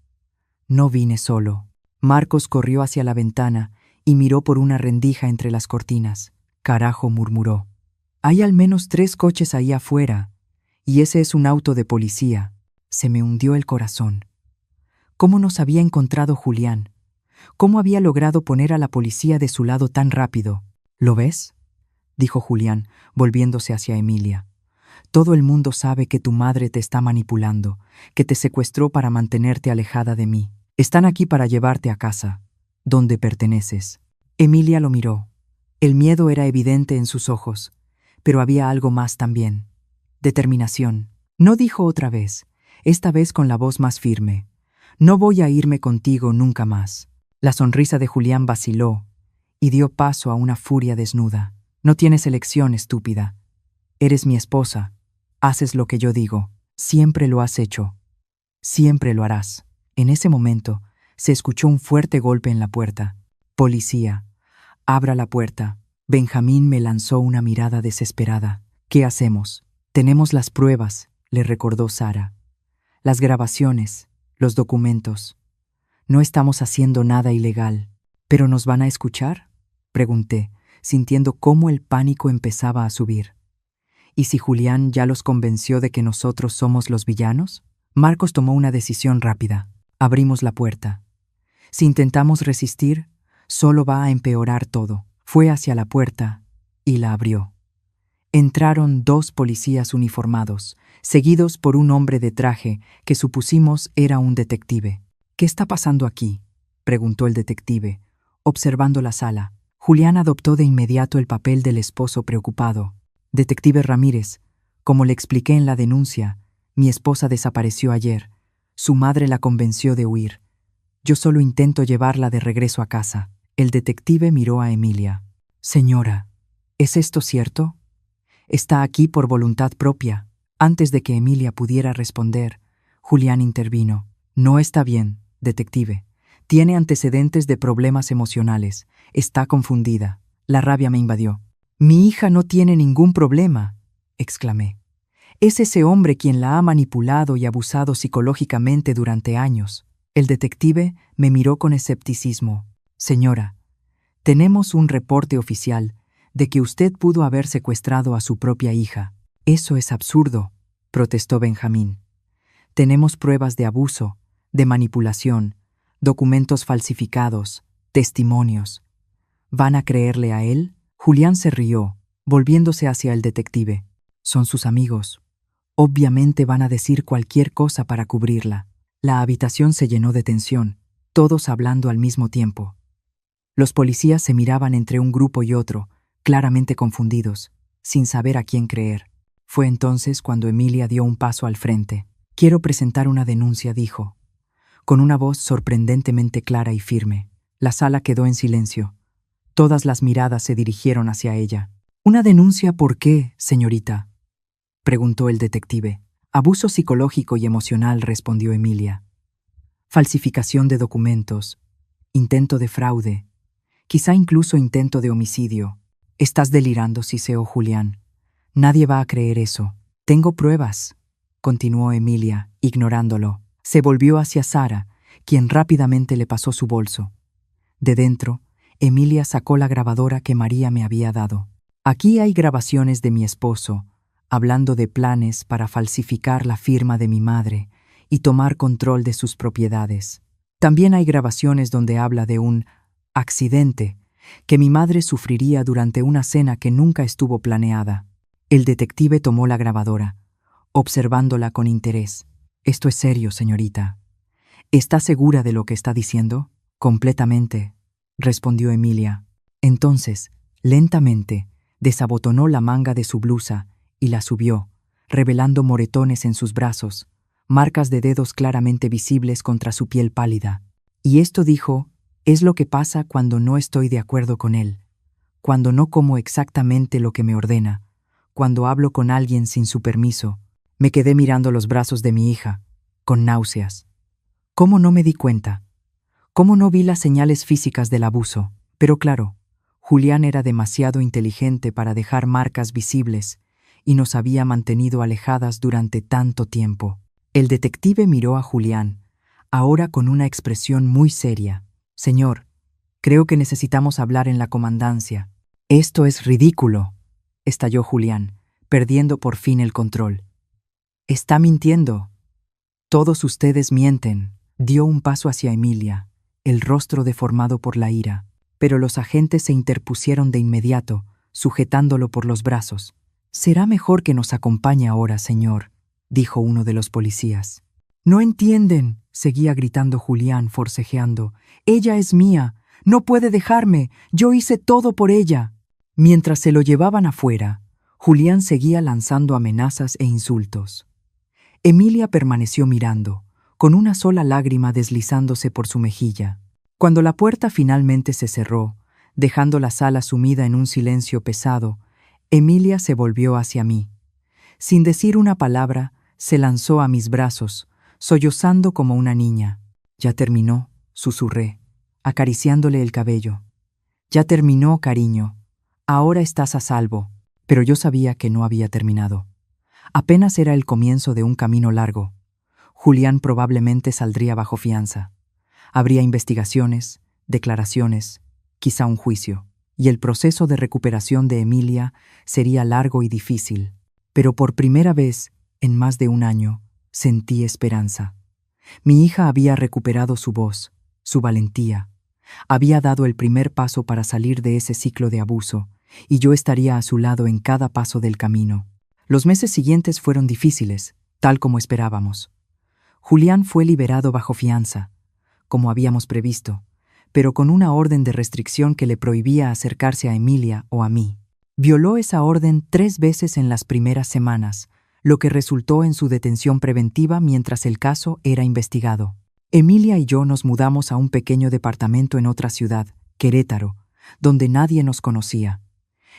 No vine solo. Marcos corrió hacia la ventana y miró por una rendija entre las cortinas. Carajo, murmuró. Hay al menos 3 coches ahí afuera, y ese es un auto de policía. Se me hundió el corazón. ¿Cómo nos había encontrado Julián? ¿Cómo había logrado poner a la policía de su lado tan rápido? ¿Lo ves?, dijo Julián, volviéndose hacia Emilia. Todo el mundo sabe que tu madre te está manipulando, que te secuestró para mantenerte alejada de mí. Están aquí para llevarte a casa, donde perteneces. Emilia lo miró. El miedo era evidente en sus ojos, pero había algo más también. Determinación. No dijo otra vez, esta vez con la voz más firme. No voy a irme contigo nunca más. La sonrisa de Julián vaciló y dio paso a una furia desnuda. No tienes elección, estúpida. Eres mi esposa. Haces lo que yo digo. Siempre lo has hecho. Siempre lo harás. En ese momento, se escuchó un fuerte golpe en la puerta. Policía. Abra la puerta. Benjamín me lanzó una mirada desesperada. ¿Qué hacemos? Tenemos las pruebas, le recordó Sara. Las grabaciones, los documentos. No estamos haciendo nada ilegal. ¿Pero nos van a escuchar?, pregunté, sintiendo cómo el pánico empezaba a subir. ¿Y si Julián ya los convenció de que nosotros somos los villanos? Marcos tomó una decisión rápida. Abrimos la puerta. Si intentamos resistir, solo va a empeorar todo. Fue hacia la puerta y la abrió. Entraron 2 policías uniformados, seguidos por un hombre de traje que supusimos era un detective. ¿Qué está pasando aquí?, preguntó el detective, observando la sala. Julián adoptó de inmediato el papel del esposo preocupado. Detective Ramírez, como le expliqué en la denuncia, mi esposa desapareció ayer. Su madre la convenció de huir. Yo solo intento llevarla de regreso a casa. El detective miró a Emilia. Señora, ¿es esto cierto? Está aquí por voluntad propia. Antes de que Emilia pudiera responder, Julián intervino. No está bien, detective. Tiene antecedentes de problemas emocionales. Está confundida. La rabia me invadió. Mi hija no tiene ningún problema, exclamé. Es ese hombre quien la ha manipulado y abusado psicológicamente durante años. El detective me miró con escepticismo. Señora, tenemos un reporte oficial de que usted pudo haber secuestrado a su propia hija. Eso es absurdo, protestó Benjamín. Tenemos pruebas de abuso, de manipulación, documentos falsificados, testimonios. ¿Van a creerle a él? Julián se rió, volviéndose hacia el detective. Son sus amigos. Obviamente van a decir cualquier cosa para cubrirla. La habitación se llenó de tensión, todos hablando al mismo tiempo. Los policías se miraban entre un grupo y otro, claramente confundidos, sin saber a quién creer. Fue entonces cuando Emilia dio un paso al frente. Quiero presentar una denuncia, dijo, con una voz sorprendentemente clara y firme. La sala quedó en silencio. Todas las miradas se dirigieron hacia ella. ¿Una denuncia por qué, señorita?, preguntó el detective. Abuso psicológico y emocional, respondió Emilia. Falsificación de documentos, intento de fraude, quizá incluso intento de homicidio. Estás delirando, siseó Julián. Nadie va a creer eso. Tengo pruebas, continuó Emilia, ignorándolo. Se volvió hacia Sara, quien rápidamente le pasó su bolso. De dentro, Emilia sacó la grabadora que María me había dado. Aquí hay grabaciones de mi esposo, hablando de planes para falsificar la firma de mi madre y tomar control de sus propiedades. También hay grabaciones donde habla de un accidente que mi madre sufriría durante una cena que nunca estuvo planeada. El detective tomó la grabadora, observándola con interés. Esto es serio, señorita. ¿Está segura de lo que está diciendo? Completamente, respondió Emilia. Entonces, lentamente, desabotonó la manga de su blusa y la subió, revelando moretones en sus brazos, marcas de dedos claramente visibles contra su piel pálida. Y esto, dijo, es lo que pasa cuando no estoy de acuerdo con él, cuando no como exactamente lo que me ordena, cuando hablo con alguien sin su permiso. Me quedé mirando los brazos de mi hija, con náuseas. ¿Cómo no me di cuenta? ¿Cómo no vi las señales físicas del abuso? Pero claro, Julián era demasiado inteligente para dejar marcas visibles y nos había mantenido alejadas durante tanto tiempo. El detective miró a Julián, ahora con una expresión muy seria. Señor, creo que necesitamos hablar en la comandancia. Esto es ridículo, estalló Julián, perdiendo por fin el control. Está mintiendo. Todos ustedes mienten. Dio un paso hacia Emilia, el rostro deformado por la ira, pero los agentes se interpusieron de inmediato, sujetándolo por los brazos. Será mejor que nos acompañe ahora, señor, dijo uno de los policías. No entienden, seguía gritando Julián, forcejeando. Ella es mía, no puede dejarme, yo hice todo por ella. Mientras se lo llevaban afuera, Julián seguía lanzando amenazas e insultos. Emilia permaneció mirando, con una sola lágrima deslizándose por su mejilla. Cuando la puerta finalmente se cerró, dejando la sala sumida en un silencio pesado, Emilia se volvió hacia mí. Sin decir una palabra, se lanzó a mis brazos, sollozando como una niña. «Ya terminó», susurré, acariciándole el cabello. «Ya terminó, cariño. Ahora estás a salvo». Pero yo sabía que no había terminado. Apenas era el comienzo de un camino largo. Julián probablemente saldría bajo fianza. Habría investigaciones, declaraciones, quizá un juicio, y el proceso de recuperación de Emilia sería largo y difícil. Pero por primera vez, en más de un año, sentí esperanza. Mi hija había recuperado su voz, su valentía. Había dado el primer paso para salir de ese ciclo de abuso, y yo estaría a su lado en cada paso del camino. Los meses siguientes fueron difíciles, tal como esperábamos. Julián fue liberado bajo fianza, como habíamos previsto, pero con una orden de restricción que le prohibía acercarse a Emilia o a mí. Violó esa orden 3 veces en las primeras semanas, lo que resultó en su detención preventiva mientras el caso era investigado. Emilia y yo nos mudamos a un pequeño departamento en otra ciudad, Querétaro, donde nadie nos conocía.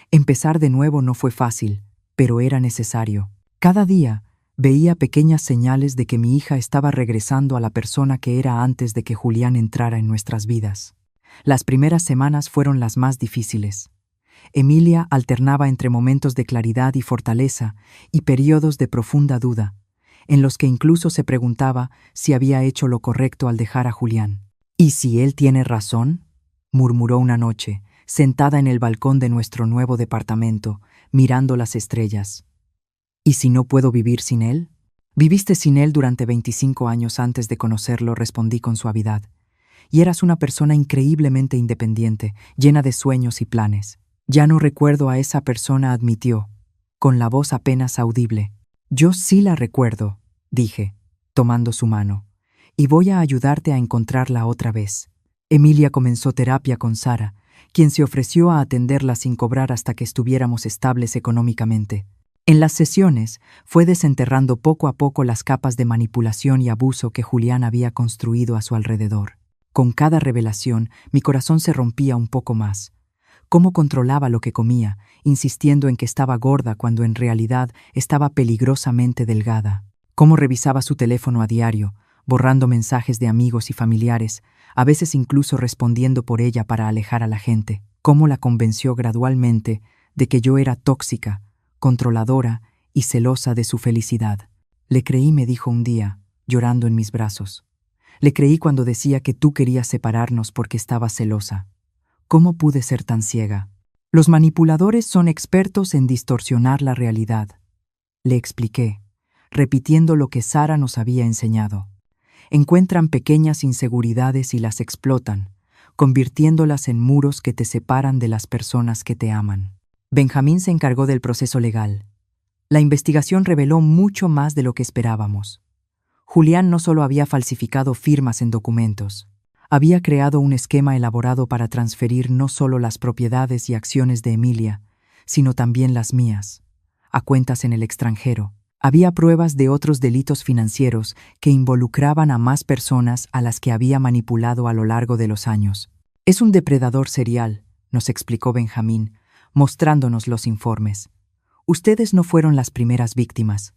Empezar de nuevo no fue fácil, pero era necesario. Cada día veía pequeñas señales de que mi hija estaba regresando a la persona que era antes de que Julián entrara en nuestras vidas. Las primeras semanas fueron las más difíciles. Emilia alternaba entre momentos de claridad y fortaleza y periodos de profunda duda, en los que incluso se preguntaba si había hecho lo correcto al dejar a Julián. «¿Y si él tiene razón?», murmuró una noche, sentada en el balcón de nuestro nuevo departamento, mirando las estrellas. «¿Y si no puedo vivir sin él?». «Viviste sin él durante 25 años antes de conocerlo», respondí con suavidad. «Y eras una persona increíblemente independiente, llena de sueños y planes». «Ya no recuerdo a esa persona», admitió, con la voz apenas audible. «Yo sí la recuerdo», dije, tomando su mano, «y voy a ayudarte a encontrarla otra vez». Emilia comenzó terapia con Sara, quien se ofreció a atenderla sin cobrar hasta que estuviéramos estables económicamente. En las sesiones, fue desenterrando poco a poco las capas de manipulación y abuso que Julián había construido a su alrededor. Con cada revelación, mi corazón se rompía un poco más. Cómo controlaba lo que comía, insistiendo en que estaba gorda cuando en realidad estaba peligrosamente delgada. Cómo revisaba su teléfono a diario, borrando mensajes de amigos y familiares, a veces incluso respondiendo por ella para alejar a la gente. Cómo la convenció gradualmente de que yo era tóxica, controladora y celosa de su felicidad. «Le creí», me dijo un día, llorando en mis brazos. «Le creí cuando decía que tú querías separarnos porque estabas celosa. ¿Cómo pude ser tan ciega?». «Los manipuladores son expertos en distorsionar la realidad», le expliqué, repitiendo lo que Sara nos había enseñado. «Encuentran pequeñas inseguridades y las explotan, convirtiéndolas en muros que te separan de las personas que te aman». Benjamín se encargó del proceso legal. La investigación reveló mucho más de lo que esperábamos. Julián no solo había falsificado firmas en documentos, había creado un esquema elaborado para transferir no solo las propiedades y acciones de Emilia, sino también las mías, a cuentas en el extranjero. Había pruebas de otros delitos financieros que involucraban a más personas a las que había manipulado a lo largo de los años. «Es un depredador serial», nos explicó Benjamín, mostrándonos los informes. «Ustedes no fueron las primeras víctimas,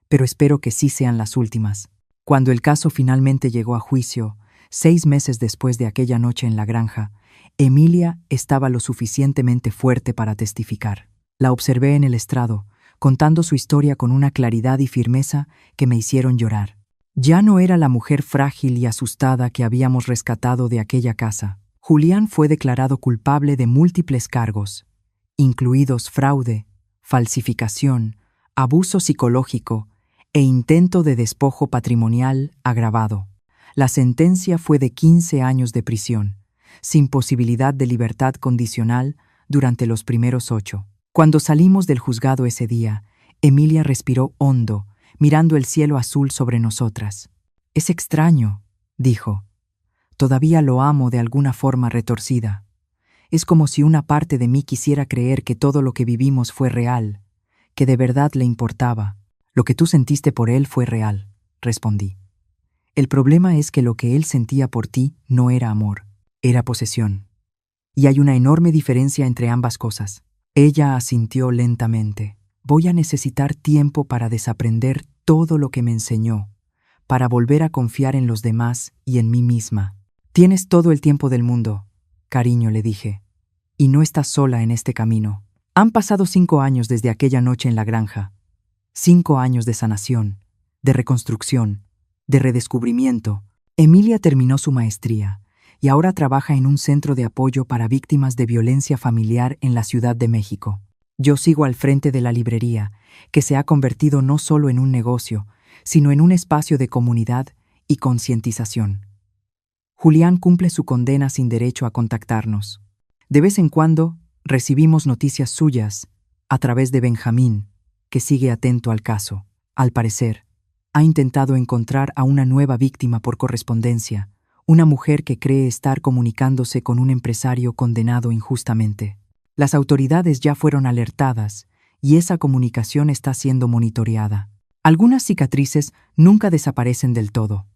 pero espero que sí sean las últimas». Cuando el caso finalmente llegó a juicio, 6 meses después de aquella noche en la granja, Emilia estaba lo suficientemente fuerte para testificar. La observé en el estrado, contando su historia con una claridad y firmeza que me hicieron llorar. Ya no era la mujer frágil y asustada que habíamos rescatado de aquella casa. Julián fue declarado culpable de múltiples cargos, incluidos fraude, falsificación, abuso psicológico e intento de despojo patrimonial agravado. La sentencia fue de 15 años de prisión, sin posibilidad de libertad condicional durante los primeros 8. Cuando salimos del juzgado ese día, Emilia respiró hondo, mirando el cielo azul sobre nosotras. «Es extraño», dijo. «Todavía lo amo de alguna forma retorcida. Es como si una parte de mí quisiera creer que todo lo que vivimos fue real, que de verdad le importaba. Lo que tú sentiste por él fue real», respondí. «El problema es que lo que él sentía por ti no era amor, era posesión. Y hay una enorme diferencia entre ambas cosas». Ella asintió lentamente. «Voy a necesitar tiempo para desaprender todo lo que me enseñó, para volver a confiar en los demás y en mí misma». «Tienes todo el tiempo del mundo, cariño», le dije, «y no estás sola en este camino. Han pasado 5 años desde aquella noche en la granja. 5 años de sanación, de reconstrucción, de redescubrimiento». Emilia terminó su maestría y ahora trabaja en un centro de apoyo para víctimas de violencia familiar en la Ciudad de México. Yo sigo al frente de la librería, que se ha convertido no solo en un negocio, sino en un espacio de comunidad y concientización. Julián cumple su condena sin derecho a contactarnos. De vez en cuando recibimos noticias suyas a través de Benjamín, que sigue atento al caso. Al parecer, ha intentado encontrar a una nueva víctima por correspondencia, una mujer que cree estar comunicándose con un empresario condenado injustamente. Las autoridades ya fueron alertadas y esa comunicación está siendo monitoreada. Algunas cicatrices nunca desaparecen del todo.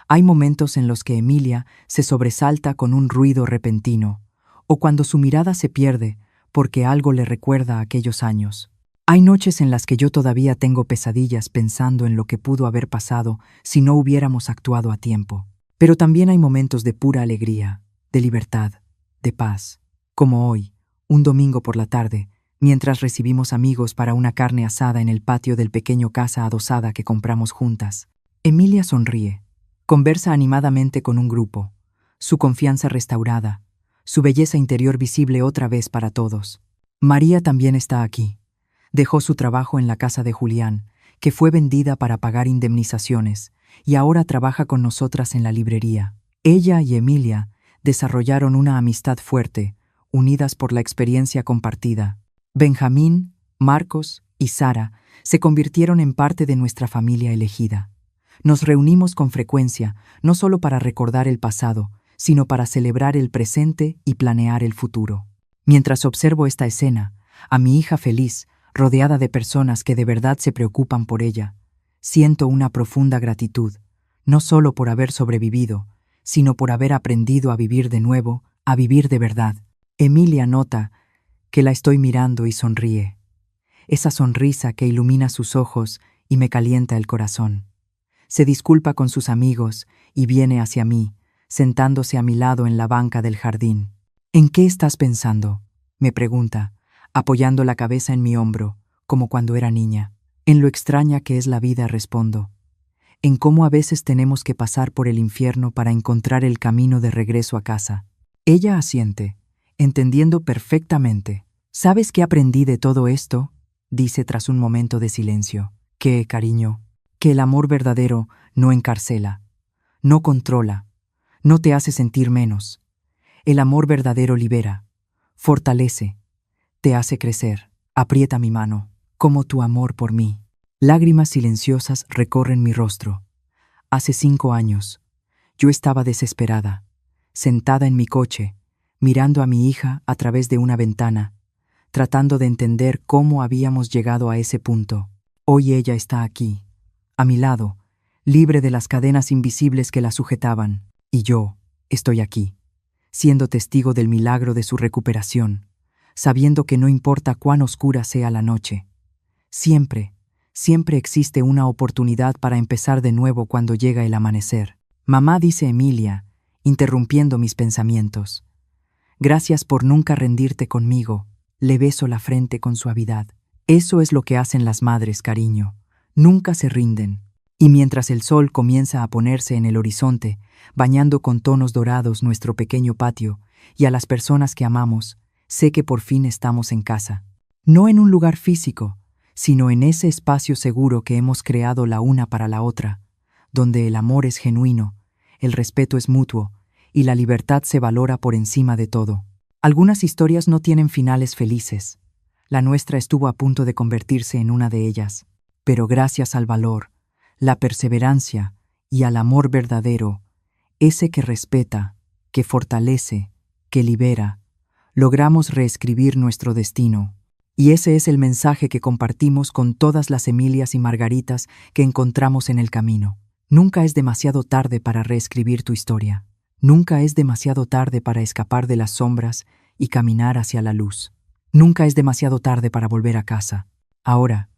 Hay momentos en los que Emilia se sobresalta con un ruido repentino, o cuando su mirada se pierde porque algo le recuerda a aquellos años. Hay noches en las que yo todavía tengo pesadillas pensando en lo que pudo haber pasado si no hubiéramos actuado a tiempo. Pero también hay momentos de pura alegría, de libertad, de paz, como hoy, un domingo por la tarde, mientras recibimos amigos para una carne asada en el patio del pequeño casa adosada que compramos juntas. Emilia sonríe, conversa animadamente con un grupo, su confianza restaurada, su belleza interior visible otra vez para todos. María también está aquí. Dejó su trabajo en la casa de Julián, que fue vendida para pagar indemnizaciones, y ahora trabaja con nosotras en la librería. Ella y Emilia desarrollaron una amistad fuerte, unidas por la experiencia compartida. Benjamín, Marcos y Sara se convirtieron en parte de nuestra familia elegida. Nos reunimos con frecuencia, no solo para recordar el pasado, sino para celebrar el presente y planear el futuro. Mientras observo esta escena, a mi hija feliz, rodeada de personas que de verdad se preocupan por ella, siento una profunda gratitud, no solo por haber sobrevivido, sino por haber aprendido a vivir de nuevo, a vivir de verdad. Emilia nota que la estoy mirando y sonríe. Esa sonrisa que ilumina sus ojos y me calienta el corazón. Se disculpa con sus amigos y viene hacia mí, sentándose a mi lado en la banca del jardín. «¿En qué estás pensando?», me pregunta, apoyando la cabeza en mi hombro, como cuando era niña. «En lo extraña que es la vida», respondo. «En cómo a veces tenemos que pasar por el infierno para encontrar el camino de regreso a casa». Ella asiente, entendiendo perfectamente. «¿Sabes qué aprendí de todo esto?», dice tras un momento de silencio. «¿Qué, cariño?». «Que el amor verdadero no encarcela, no controla, no te hace sentir menos. El amor verdadero libera, fortalece, te hace crecer». Aprieta mi mano, como tu amor por mí. Lágrimas silenciosas recorren mi rostro. Hace 5 años, yo estaba desesperada, sentada en mi coche, mirando a mi hija a través de una ventana, tratando de entender cómo habíamos llegado a ese punto. Hoy ella está aquí, a mi lado, libre de las cadenas invisibles que la sujetaban, y yo estoy aquí, siendo testigo del milagro de su recuperación, sabiendo que no importa cuán oscura sea la noche. Siempre existe una oportunidad para empezar de nuevo cuando llega el amanecer. «Mamá», dice Emilia, interrumpiendo mis pensamientos. «Gracias por nunca rendirte conmigo». Le beso la frente con suavidad. Eso es lo que hacen las madres, cariño. Nunca se rinden. Y mientras el sol comienza a ponerse en el horizonte, bañando con tonos dorados nuestro pequeño patio, y a las personas que amamos, sé que por fin estamos en casa. No en un lugar físico, sino en ese espacio seguro que hemos creado la una para la otra, donde el amor es genuino, el respeto es mutuo, y la libertad se valora por encima de todo. Algunas historias no tienen finales felices. La nuestra estuvo a punto de convertirse en una de ellas, pero gracias al valor, la perseverancia y al amor verdadero, ese que respeta, que fortalece, que libera, logramos reescribir nuestro destino. Y ese es el mensaje que compartimos con todas las Emilias y Margaritas que encontramos en el camino. Nunca es demasiado tarde para reescribir tu historia. Nunca es demasiado tarde para escapar de las sombras y caminar hacia la luz. Nunca es demasiado tarde para volver a casa. Ahora,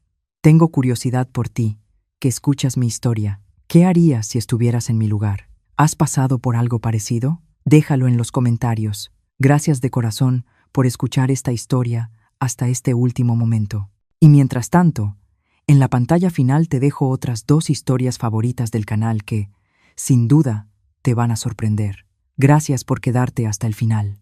tengo curiosidad por ti, que escuchas mi historia. ¿Qué harías si estuvieras en mi lugar? ¿Has pasado por algo parecido? Déjalo en los comentarios. Gracias de corazón por escuchar esta historia hasta este último momento. Y mientras tanto, en la pantalla final te dejo otras 2 historias favoritas del canal que, sin duda, te van a sorprender. Gracias por quedarte hasta el final.